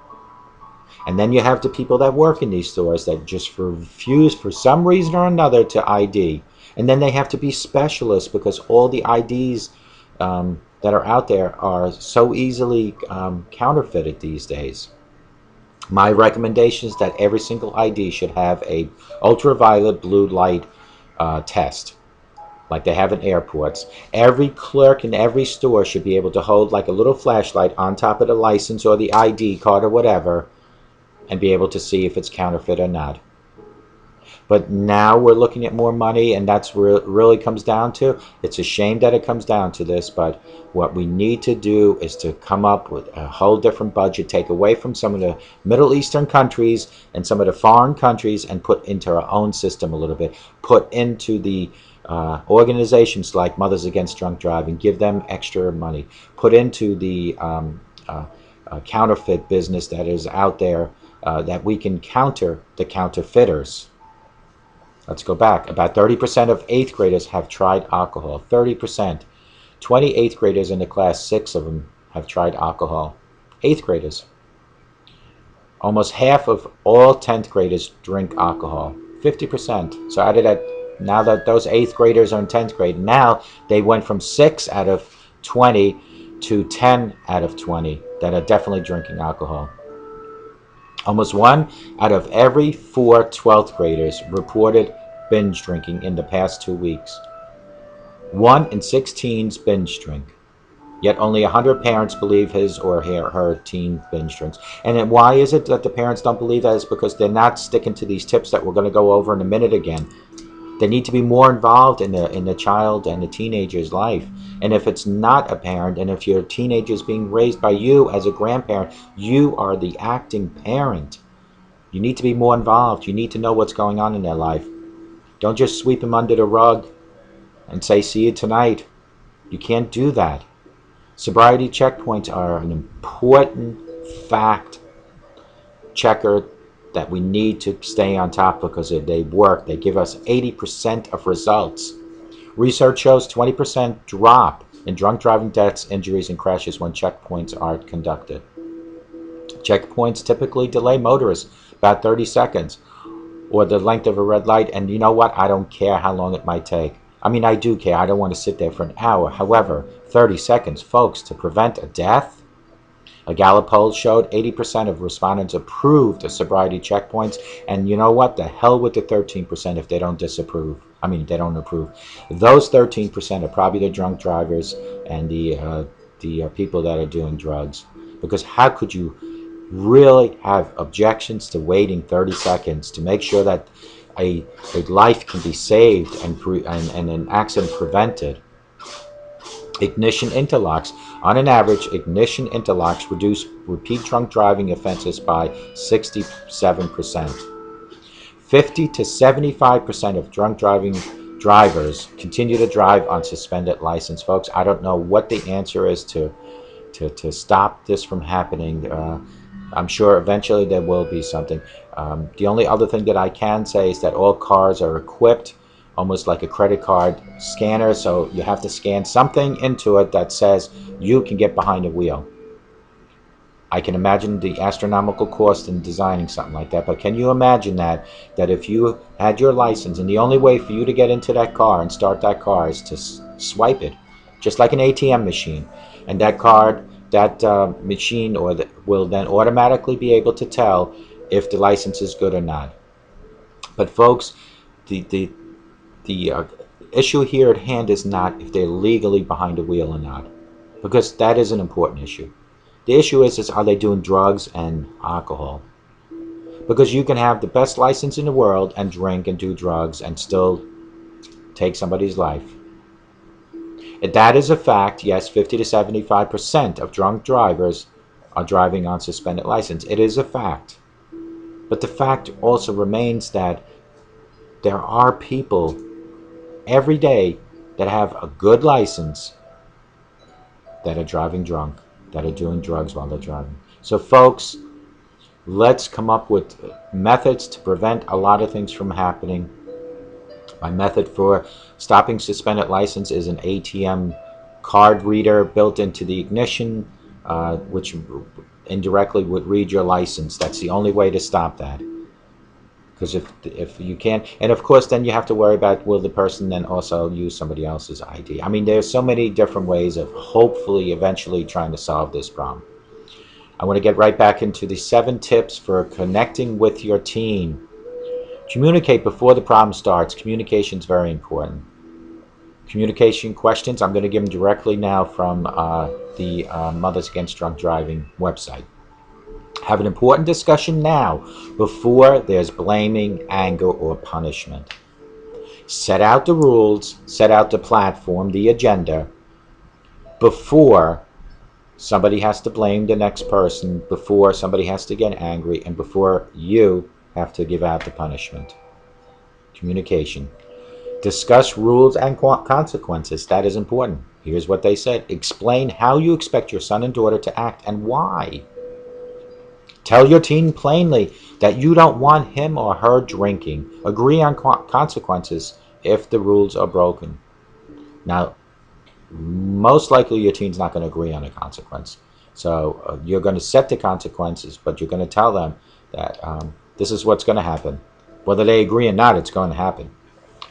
And then you have the people that work in these stores that just refuse for some reason or another to ID. And then they have to be specialists because all the IDs that are out there are so easily counterfeited these days. My recommendation is that every single ID should have a ultraviolet blue light test, like they have in airports. Every clerk in every store should be able to hold like a little flashlight on top of the license or the ID card or whatever, and be able to see if it's counterfeit or not. But now we're looking at more money, and that's where it really comes down to. It's a shame that it comes down to this, but what we need to do is to come up with a whole different budget, take away from some of the Middle Eastern countries and some of the foreign countries, and put into our own system a little bit. Put into the organizations like Mothers Against Drunk Driving, give them extra money. Put into the counterfeit business that is out there, that we can counter the counterfeiters. Let's go back. About 30% of 8th graders have tried alcohol. 30%. 28th graders in the class, 6 of them have tried alcohol. 8th graders. Almost half of all 10th graders drink alcohol. 50%. So out of that, now that those 8th graders are in 10th grade, now they went from 6 out of 20 to 10 out of 20 that are definitely drinking alcohol. Almost 1 out of every 4 12th graders reported binge drinking in the past 2 weeks. 1 in 6 teens binge drink. Yet only 100 parents believe his or her teen binge drinks. And then why is it that the parents don't believe that? It's because they're not sticking to these tips that we're going to go over in a minute again. They need to be more involved in the child and the teenager's life. And if it's not a parent, and if your teenager is being raised by you as a grandparent, you are the acting parent. You need to be more involved. You need to know what's going on in their life. Don't just sweep them under the rug and say, "See you tonight." You can't do that. Sobriety checkpoints are an important fact checker that we need to stay on top because they work. They give us 80% of results. Research shows 20% drop in drunk driving deaths, injuries, and crashes when checkpoints are conducted. Checkpoints typically delay motorists about 30 seconds or the length of a red light, and you know what? I don't care how long it might take. I mean, I do care. I don't want to sit there for an hour. However, 30 seconds, folks, to prevent a death? A Gallup poll showed 80% of respondents approved of sobriety checkpoints, and you know what? The hell with the 13% if they don't disapprove. I mean, they don't approve. Those 13% are probably the drunk drivers and the people that are doing drugs. Because how could you really have objections to waiting 30 seconds to make sure that a life can be saved and an accident prevented? Ignition interlocks. On an average, ignition interlocks reduce repeat drunk driving offenses by 67%. 50 to 75% of drunk driving drivers continue to drive on suspended license. Folks, I don't know what the answer is to stop this from happening. I'm sure eventually there will be something. The only other thing that I can say is that all cars are equipped almost like a credit card scanner, so you have to scan something into it that says you can get behind the wheel. I can imagine the astronomical cost in designing something like that, but can you imagine that if you had your license and the only way for you to get into that car and start that car is to swipe it, just like an ATM machine, and that card, that machine will then automatically be able to tell if the license is good or not. But folks, the issue here at hand is not if they're legally behind the wheel or not, because that is an important issue. The issue is are they doing drugs and alcohol? Because you can have the best license in the world and drink and do drugs and still take somebody's life. And that is a fact. Yes, 50 to 75% of drunk drivers are driving on suspended license. It is a fact. But the fact also remains that there are people every day that have a good license that are driving drunk, that are doing drugs while they're driving. So folks, let's come up with methods to prevent a lot of things from happening. My method for stopping suspended license is an ATM card reader built into the ignition, which indirectly would read your license. That's the only way to stop that. Because if you can't, and of course then you have to worry about will the person then also use somebody else's ID. I mean, there's so many different ways of hopefully eventually trying to solve this problem. I want to get right back into the 7 tips for connecting with your team. Communicate before the problem starts. Communication is very important. Communication questions, I'm going to give them directly now from the Mothers Against Drunk Driving website. Have an important discussion now before there's blaming, anger, or punishment. Set out the rules, set out the platform, the agenda, before somebody has to blame the next person, before somebody has to get angry, and before you have to give out the punishment. Communication. Discuss rules and consequences. That is important. Here's what they said. Explain how you expect your son and daughter to act and why. Tell your teen plainly that you don't want him or her drinking. Agree on consequences if the rules are broken. Now, most likely your teen's not going to agree on a consequence. So you're going to set the consequences, but you're going to tell them that this is what's going to happen. Whether they agree or not, it's going to happen.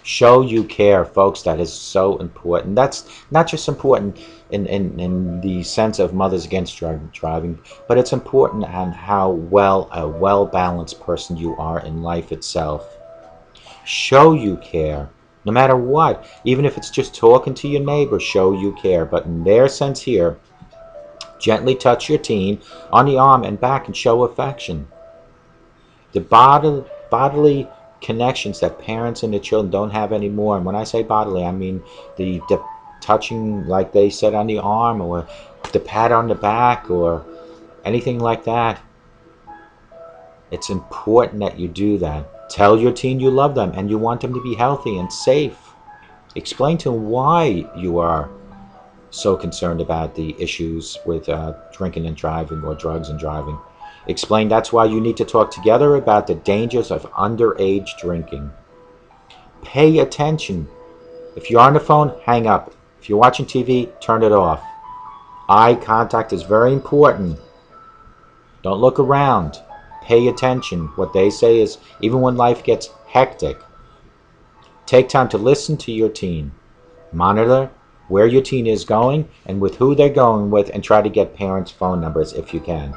Show you care, folks. That is so important. That's not just important in the sense of Mothers Against Driving, but it's important on how a well-balanced person you are in life itself. Show you care, no matter what. Even if it's just talking to your neighbor, show you care. But in their sense here, gently touch your teen on the arm and back and show affection. The bodily connections that parents and the children don't have anymore, and when I say bodily, I mean the touching, like they said, on the arm, or the pat on the back, or anything like that. It's important that you do that. Tell your teen you love them and you want them to be healthy and safe. Explain to them why you are so concerned about the issues with drinking and driving, or drugs and driving. Explain that's why you need to talk together about the dangers of underage drinking. Pay attention. If you're on the phone, hang up. If you're watching TV, turn it off. Eye contact is very important. Don't look around. Pay attention. What they say is, even when life gets hectic, take time to listen to your teen. Monitor where your teen is going and with who they're going with, and try to get parents' phone numbers if you can.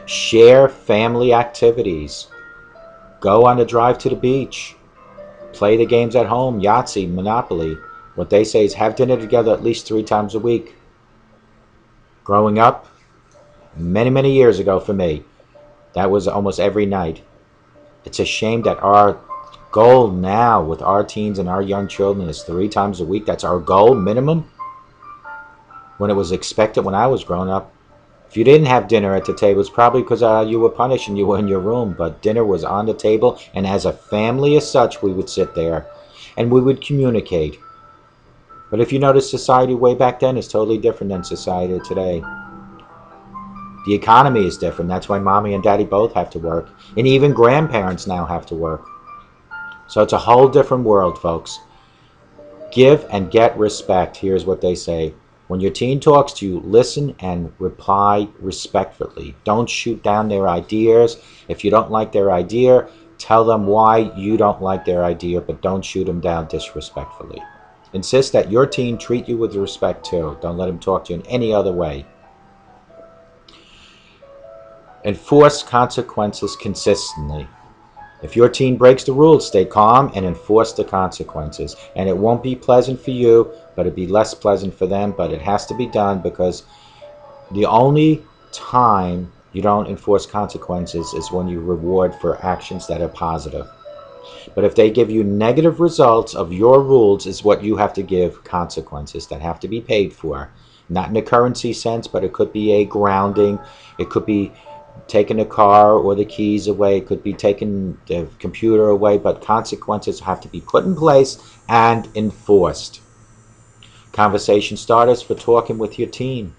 Share family activities. Go on a drive to the beach. Play the games at home, Yahtzee, Monopoly. What they say is have dinner together at least 3 times a week. Growing up, many years ago for me, that was almost every night. It's a shame that our goal now with our teens and our young children is 3 times a week. That's our goal, minimum. When it was expected when I was growing up, if you didn't have dinner at the table, it's probably because you were punished and you were in your room. But dinner was on the table, and as a family as such, we would sit there and we would communicate. But if you notice, society way back then is totally different than society today. The economy is different. That's why mommy and daddy both have to work. And even grandparents now have to work. So it's a whole different world, folks. Give and get respect. Here's what they say. When your teen talks to you, listen and reply respectfully. Don't shoot down their ideas. If you don't like their idea, tell them why you don't like their idea, but don't shoot them down disrespectfully. Insist that your teen treat you with respect too. Don't let them talk to you in any other way. Enforce consequences consistently. If your teen breaks the rules, stay calm and enforce the consequences. And it won't be pleasant for you, but it'll be less pleasant for them. But it has to be done, because the only time you don't enforce consequences is when you reward for actions that are positive. But if they give you negative results of your rules, is what you have to give consequences that have to be paid for. Not in a currency sense, but it could be a grounding. It could be taking the car or the keys away. It could be taking the computer away. But consequences have to be put in place and enforced. Conversation starters for talking with your teen.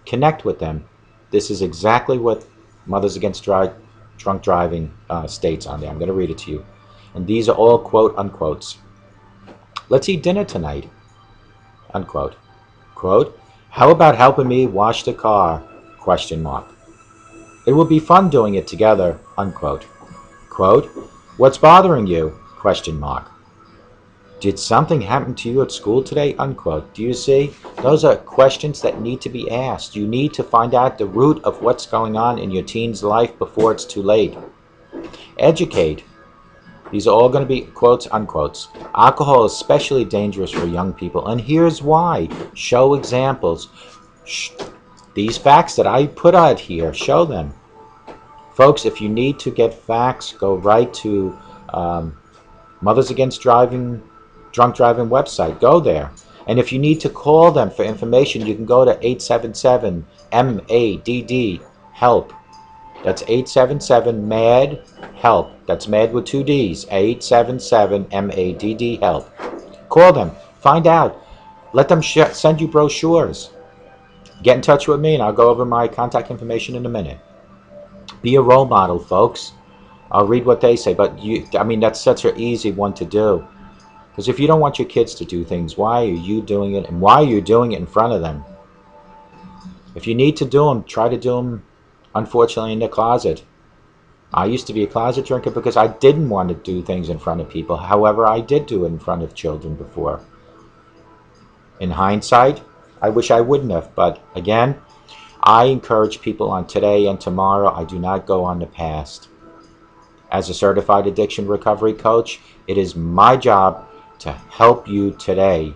Connect with them. This is exactly what Mothers Against Drunk Driving states on there. I'm going to read it to you. And these are all quote unquotes. Let's eat dinner tonight. Unquote. Quote, how about helping me wash the car? Question mark. It will be fun doing it together. Unquote. Quote, what's bothering you? Question mark. Did something happen to you at school today? Unquote. Do you see? Those are questions that need to be asked. You need to find out the root of what's going on in your teen's life before it's too late. Educate. These are all going to be quotes, unquotes. Alcohol is especially dangerous for young people, and here's why. Show examples. These facts that I put out here, show them. Folks, if you need to get facts, go right to Mothers Against Drunk Driving website. Go there. And if you need to call them for information, you can go to 877 M.A.D.D. help. That's 877 M.A.D.D. help. That's M.A.D.D. with 2 D's. 877 M.A.D.D. help. Call them. Find out. Let them send you brochures. Get in touch with me, and I'll go over my contact information in a minute. Be a role model, folks. I'll read what they say, but that's such an easy one to do. Because if you don't want your kids to do things, why are you doing it? And why are you doing it in front of them? If you need to do them, try to do them, unfortunately, in the closet. I used to be a closet drinker because I didn't want to do things in front of people. However, I did do it in front of children before. In hindsight, I wish I wouldn't have. But again, I encourage people on today and tomorrow. I do not go on the past. As a certified addiction recovery coach, it is my job to help you today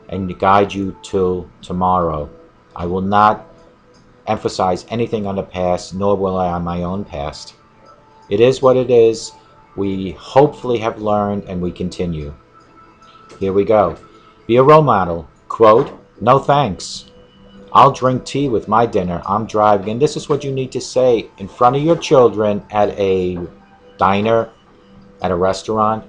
and guide you till tomorrow. I will not emphasize anything on the past, nor will I on my own past. It is what it is. We hopefully have learned, and we continue. Here we go. Be a role model. Quote, no thanks. I'll drink tea with my dinner. I'm driving. And this is what you need to say in front of your children at a diner, at a restaurant.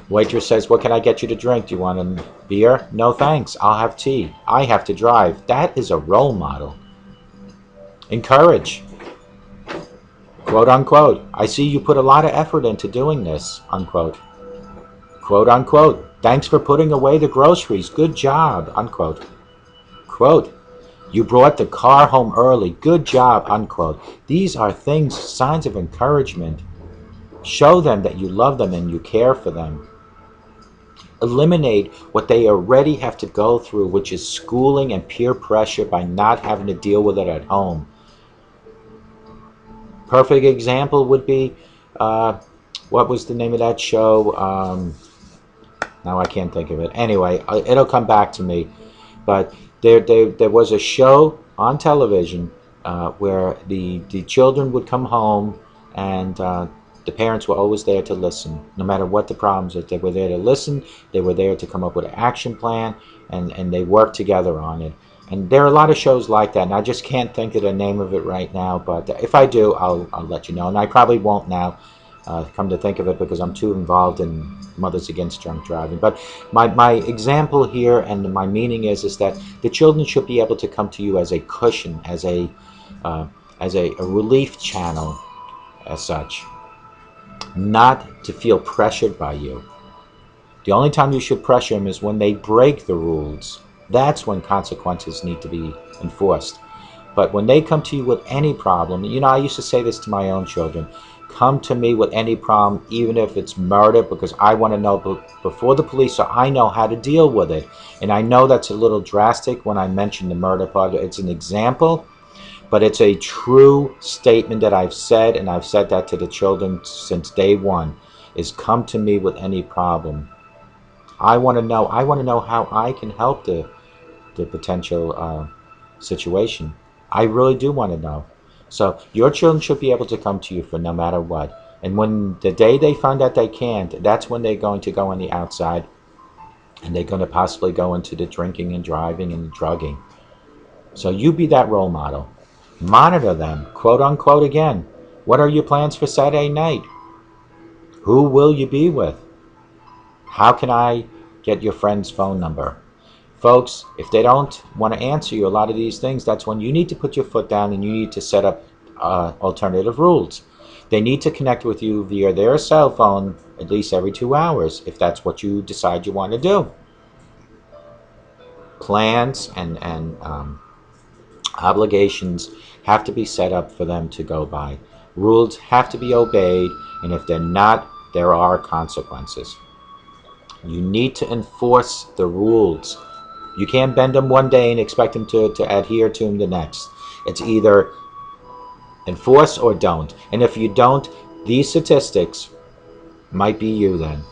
Waitress says, what can I get you to drink? Do you want a beer? No thanks. I'll have tea. I have to drive. That is a role model. Encourage. Quote unquote. I see you put a lot of effort into doing this. Unquote. Quote unquote. Thanks for putting away the groceries. Good job, unquote. Quote, you brought the car home early. Good job, unquote. These are things, signs of encouragement. Show them that you love them and you care for them. Eliminate what they already have to go through, which is schooling and peer pressure, by not having to deal with it at home. Perfect example would be, what was the name of that show? Now I can't think of it. Anyway, it'll come back to me. But there was a show on television where the children would come home, and the parents were always there to listen, no matter what the problems are. They were there to listen. They were there to come up with an action plan, and they worked together on it. And there are a lot of shows like that, and I just can't think of the name of it right now. But if I do, I'll let you know. And I probably won't now, come to think of it, because I'm too involved in Mothers Against Drunk Driving. But my example here and my meaning is that the children should be able to come to you as a cushion, as a relief channel, as such, not to feel pressured by you. The only time you should pressure them is when they break the rules. That's when consequences need to be enforced. But when they come to you with any problem, I used to say this to my own children, come to me with any problem, even if it's murder, because I want to know before the police, so I know how to deal with it. And I know that's a little drastic when I mention the murder part. It's an example, but it's a true statement that I've said, and I've said that to the children since day one, is come to me with any problem. I want to know how I can help the potential situation. I really do want to know. So your children should be able to come to you for no matter what. And when the day they find out they can't, that's when they're going to go on the outside, and they're going to possibly go into the drinking and driving and drugging. So you be that role model. Monitor them, quote unquote, again. What are your plans for Saturday night? Who will you be with? How can I get your friend's phone number? Folks, if they don't want to answer you a lot of these things, that's when you need to put your foot down and you need to set up alternative rules. They need to connect with you via their cell phone at least every 2 hours, if that's what you decide you want to do. Plans and obligations have to be set up for them to go by. Rules have to be obeyed, and if they're not, there are consequences. You need to enforce the rules. You can't bend them one day and expect them to adhere to them the next. It's either enforce or don't. And if you don't, these statistics might be you then.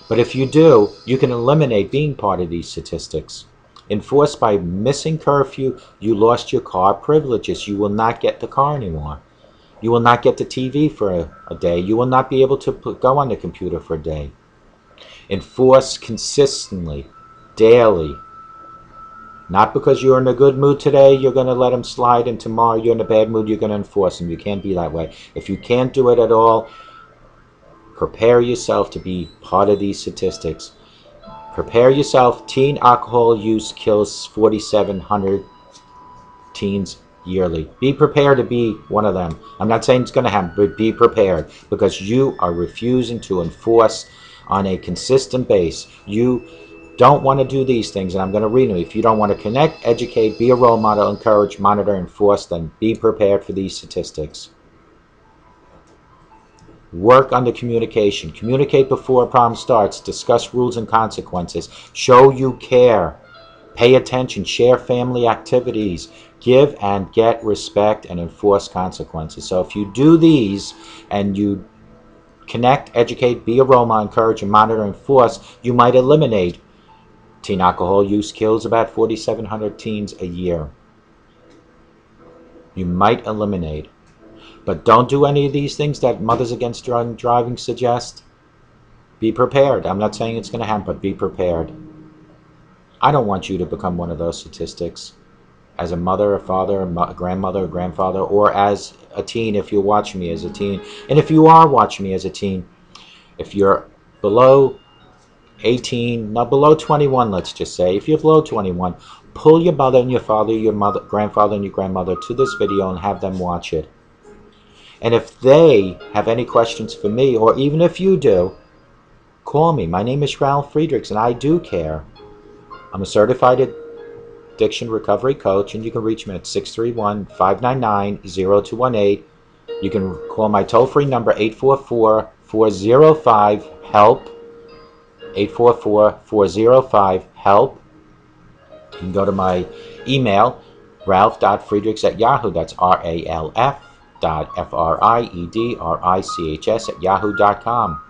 But if you do, you can eliminate being part of these statistics. Enforced by missing curfew, you lost your car privileges. You will not get the car anymore. You will not get the TV for a day. You will not be able to go on the computer for a day. Enforce consistently, daily. Not because you're in a good mood today, you're going to let them slide, and tomorrow you're in a bad mood, you're going to enforce them. You can't be that way. If you can't do it at all, prepare yourself to be part of these statistics. Prepare yourself. Teen alcohol use kills 4,700 teens yearly. Be prepared to be one of them. I'm not saying it's going to happen, but be prepared, because you are refusing to enforce on a consistent base. You don't want to do these things, and I'm going to read them. If you don't want to connect, educate, be a role model, encourage, monitor, enforce, then be prepared for these statistics. Work on the communication. Communicate before a problem starts. Discuss rules and consequences. Show you care. Pay attention. Share family activities. Give and get respect, and enforce consequences. So if you do these and you connect, educate, be a role model, encourage, and monitor, enforce, you might eliminate teen alcohol use kills about 4,700 teens a year. You might eliminate. But don't do any of these things that Mothers Against Drunk Driving suggest. Be prepared. I'm not saying it's going to happen, but be prepared. I don't want you to become one of those statistics. As a mother, a father, a grandmother, a grandfather, or as a teen, if you're watching me as a teen. And if you are watching me as a teen, if you're below 18, not below 21, let's just say, if you're below 21, pull your mother and your father, your mother, grandfather and your grandmother to this video and have them watch it. And if they have any questions for me, or even if you do, call me. My name is Ralf Friedrichs, and I do care. I'm a certified addiction recovery coach, and you can reach me at 631-599-0218. You can call my toll-free number, 844-405-HELP, 844-405-HELP. You can go to my email, ralf.friedrichs@yahoo. That's RALF.FRIEDRICHS@yahoo.com.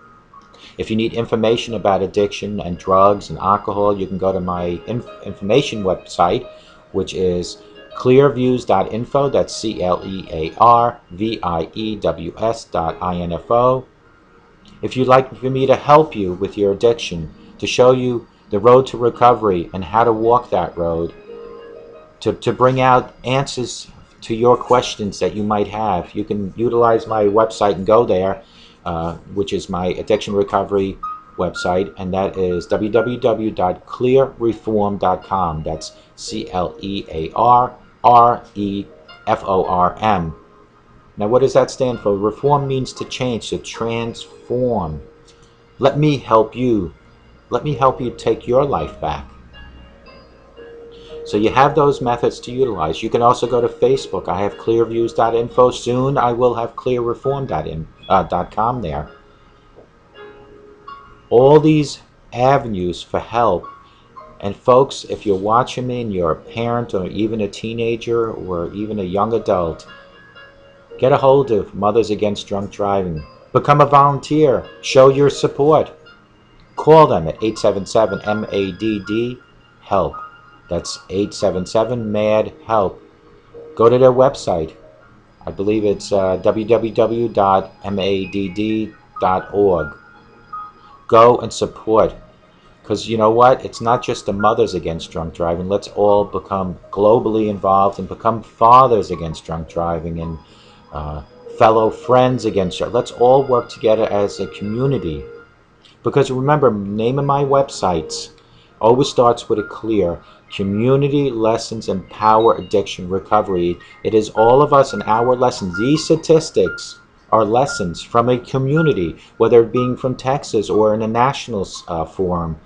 If you need information about addiction and drugs and alcohol, you can go to my information website, which is clearviews.info. That's CLEARVIEWS.info. If you'd like for me to help you with your addiction, to show you the road to recovery and how to walk that road, to bring out answers to your questions that you might have, you can utilize my website and go there, which is my addiction recovery website, and that is www.clearreform.com. That's CLEARREFORM. Now, what does that stand for? Reform means to change, to transform. Let me help you. Let me help you take your life back. So you have those methods to utilize. You can also go to Facebook. I have clearviews.info. Soon I will have clearreform.com there. All these avenues for help. And folks, if you're watching me and you're a parent or even a teenager or even a young adult, get a hold of Mothers Against Drunk Driving. Become a volunteer. Show your support. Call them at 877-M.A.D.D. HELP. That's 877-MAD-HELP. Go to their website. I believe it's www.madd.org. Go and support. Because you know what? It's not just the Mothers Against Drunk Driving. Let's all become globally involved and become fathers against drunk driving and fellow friends against drunk. Let's all work together as a community. Because remember, name of my websites always starts with a clear. Community Lessons Empower Addiction Recovery. It is all of us and our lessons. These statistics are lessons from a community, whether it being from Texas or in a national forum.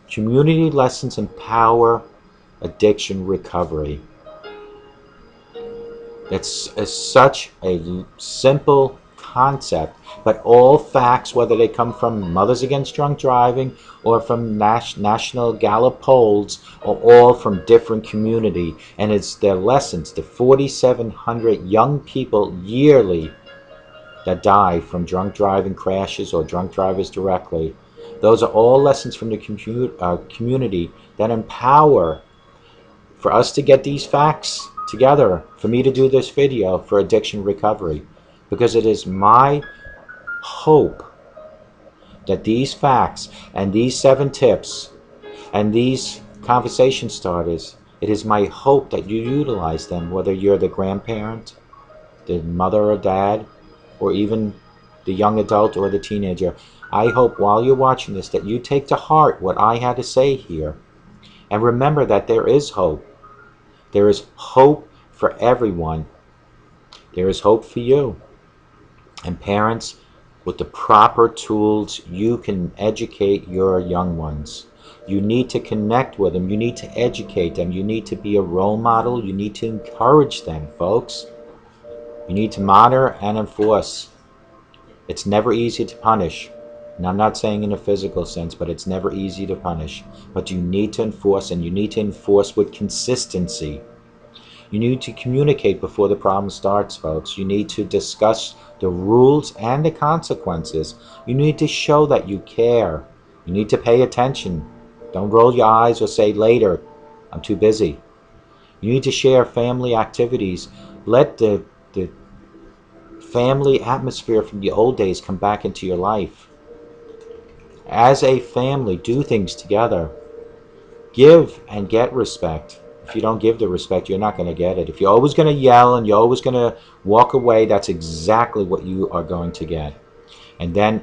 Community Lessons Empower Addiction Recovery. It's such a simple concept, but all facts, whether they come from Mothers Against Drunk Driving or from National Gallup polls, are all from different community, and it's their lessons. The 4,700 young people yearly that die from drunk driving crashes or drunk drivers directly. Those are all lessons from the community that empower for us to get these facts together, for me to do this video for addiction recovery, because it is my hope that these facts and these 7 tips and these conversation starters, it is my hope that you utilize them, whether you're the grandparent, the mother or dad, or even the young adult or the teenager. I hope while you're watching this that you take to heart what I had to say here, and remember that there is hope. There is hope for everyone. There is hope for you. And parents, with the proper tools, you can educate your young ones. You need to connect with them. You need to educate them. You need to be a role model. You need to encourage them, folks. You need to monitor and enforce. It's never easy to punish. And I'm not saying in a physical sense, but it's never easy to punish. But you need to enforce, and you need to enforce with consistency. You need to communicate before the problem starts, folks. You need to discuss the rules and the consequences. You need to show that you care. You need to pay attention. Don't roll your eyes or say later, I'm too busy. You need to share family activities. Let the family atmosphere from the old days come back into your life. As a family, do things together. Give and get respect. If you don't give the respect, you're not going to get it. If you're always going to yell and you're always going to walk away, that's exactly what you are going to get. And then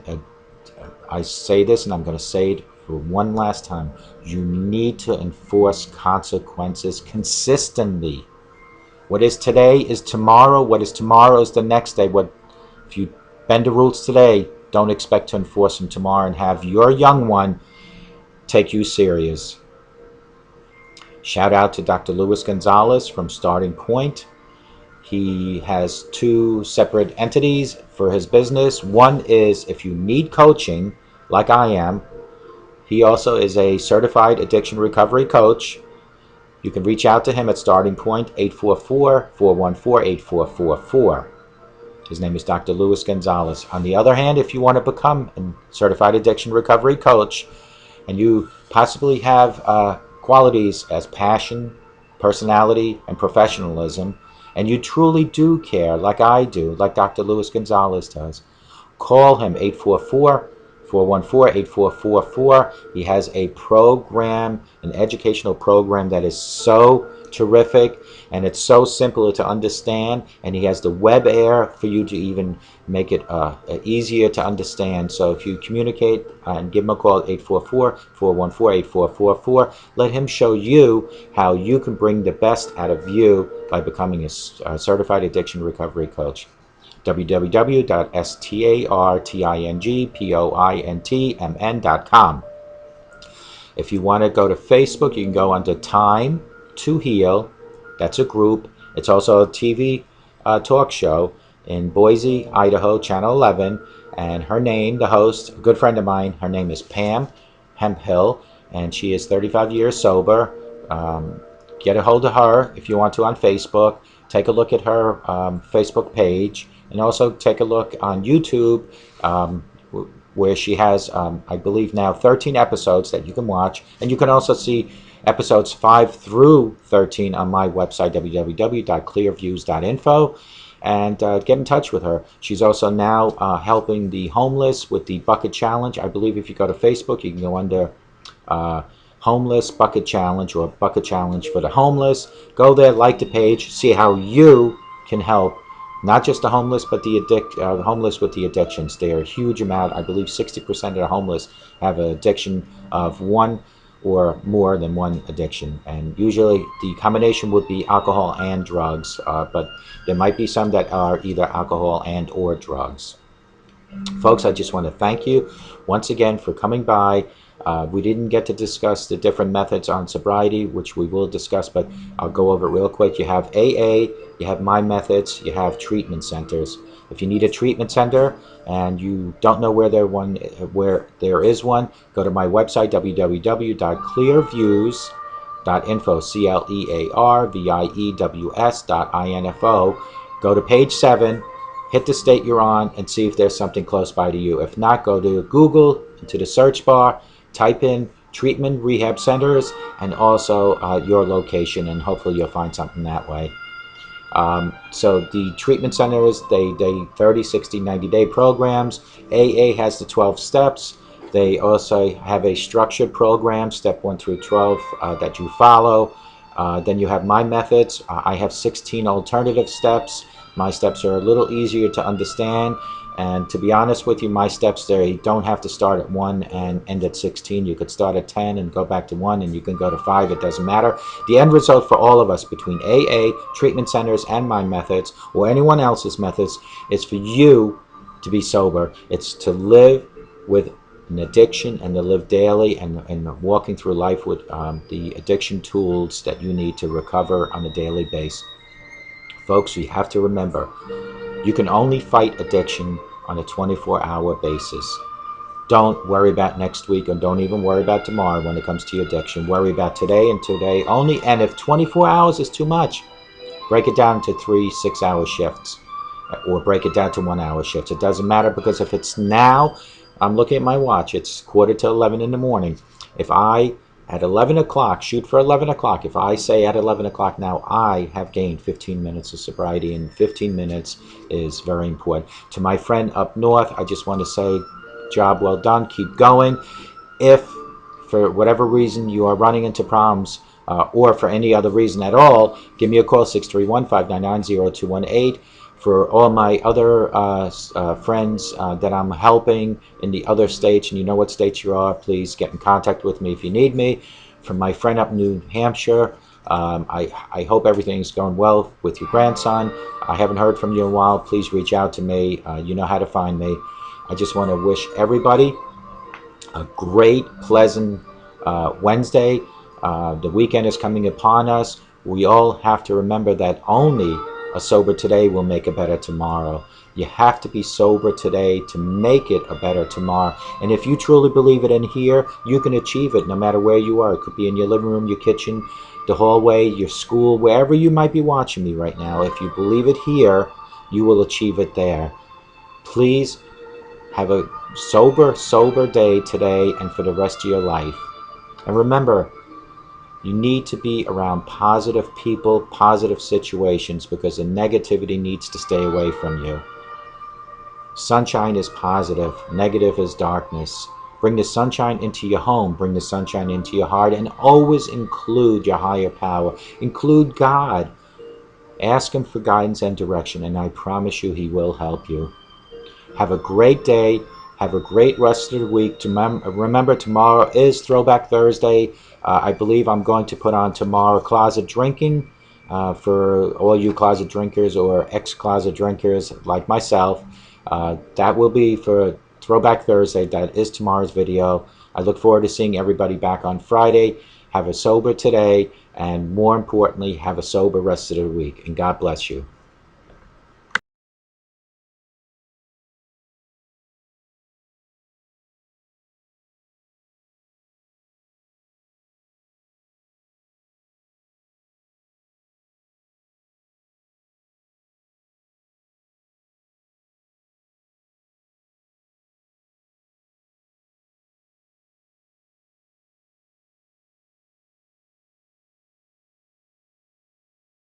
I say this, and I'm going to say it for one last time. You need to enforce consequences consistently. What is today is tomorrow. What is tomorrow is the next day. If you bend the rules today, don't expect to enforce them tomorrow and have your young one take you serious. Shout out to Dr. Luis Gonzalez from Starting Point. He has 2 separate entities for his business. One is if you need coaching, like I am. He also is a certified addiction recovery coach. You can reach out to him at Starting Point, 844-414-8444. His name is Dr. Luis Gonzalez. On the other hand, if you want to become a certified addiction recovery coach and you possibly have qualities as passion, personality, and professionalism, and you truly do care, like I do, like Dr. Luis Gonzalez does, call him, 844-414-8444. He has a program, an educational program that is so terrific, and it's so simple to understand, and he has the web air for you to even make it easier to understand. So if you communicate and give him a call at 844-414-8444, let him show you how you can bring the best out of you by becoming a certified addiction recovery coach. www.startingpointmn.com. If you want to go to Facebook, you can go under Time to Heal. That's a group. It's also a TV talk show in Boise, Idaho, Channel 11. And her name, the host, a good friend of mine, her name is Pam Hemphill, and she is 35 years sober. Get a hold of her if you want to on Facebook. Take a look at her Facebook page, and also take a look on YouTube, where she has, I believe now, 13 episodes that you can watch. And you can also see episodes 5 through 13 on my website, www.clearviews.info, and get in touch with her. She's also now helping the homeless with the Bucket Challenge. I believe if you go to Facebook, you can go under Homeless Bucket Challenge or Bucket Challenge for the Homeless. Go there, like the page, see how you can help not just the homeless, but the homeless with the addictions. They are a huge amount. I believe 60% of the homeless have an addiction of one or more than one addiction. And usually the combination would be alcohol and drugs, but there might be some that are either alcohol and or drugs. Folks, I just want to thank you once again for coming by. We didn't get to discuss the different methods on sobriety, which we will discuss, but I'll go over it real quick. You have AA, you have my methods, you have treatment centers. If you need a treatment center and you don't know where there is one, go to my website, www.clearviews.info, CLEARVIEWS.info. Go to page 7, hit the state you're on, and see if there's something close by to you. If not, go to Google, into the search bar, type in treatment rehab centers and also your location, and hopefully you'll find something that way. So the treatment centers, they 30, 60, 90-day programs. AA has the 12 steps. They also have a structured program, step 1 through 12, that you follow. Then you have my methods. I have 16 alternative steps. My steps are a little easier to understand, and to be honest with you, my steps, they don't have to start at 1 and end at 16. You could start at 10 and go back to 1, and you can go to 5. It doesn't matter. The end result for all of us, between AA, treatment centers, and my methods, or anyone else's methods, is for you to be sober. It's to live with an addiction and to live daily and walking through life with the addiction tools that you need to recover on a daily basis. Folks, you have to remember, you can only fight addiction on a 24-hour basis. Don't worry about next week, and don't even worry about tomorrow when it comes to your addiction. Worry about today and today only, and if 24 hours is too much, break it down to 3 6-hour shifts, or break it down to 1-hour shifts. It doesn't matter, because if it's now, I'm looking at my watch, it's 10:45 in the morning. If I, at 11 o'clock, shoot for 11 o'clock. If I say at 11 o'clock now, I have gained 15 minutes of sobriety, and 15 minutes is very important. To my friend up north, I just want to say, job well done. Keep going. If, for whatever reason, you are running into problems, or for any other reason at all, give me a call, 631-599-0218. For all my other friends that I'm helping in the other states, and you know what states you are, please get in contact with me if you need me. From my friend up in New Hampshire, I hope everything's going well with your grandson. I haven't heard from you in a while. Please reach out to me. You know how to find me. I just want to wish everybody a great, pleasant Wednesday. The weekend is coming upon us. We all have to remember that only a sober today will make a better tomorrow. You have to be sober today to make it a better tomorrow. And if you truly believe it in here, you can achieve it no matter where you are. It could be in your living room, your kitchen, the hallway, your school, wherever you might be watching me right now. If you believe it here, you will achieve it there. Please have a sober day today and for the rest of your life. And remember, you need to be around positive people, positive situations, because the negativity needs to stay away from you. Sunshine is positive, negative is darkness. Bring the sunshine into your home, bring the sunshine into your heart, and always include your higher power. Include God. Ask Him for guidance and direction, and I promise you He will help you. Have a great day. Have a great rest of the week. Remember, tomorrow is Throwback Thursday. I believe I'm going to put on tomorrow closet drinking for all you closet drinkers or ex-closet drinkers like myself. That will be for Throwback Thursday. That is tomorrow's video. I look forward to seeing everybody back on Friday. Have a sober today, and more importantly, have a sober rest of the week. And God bless you.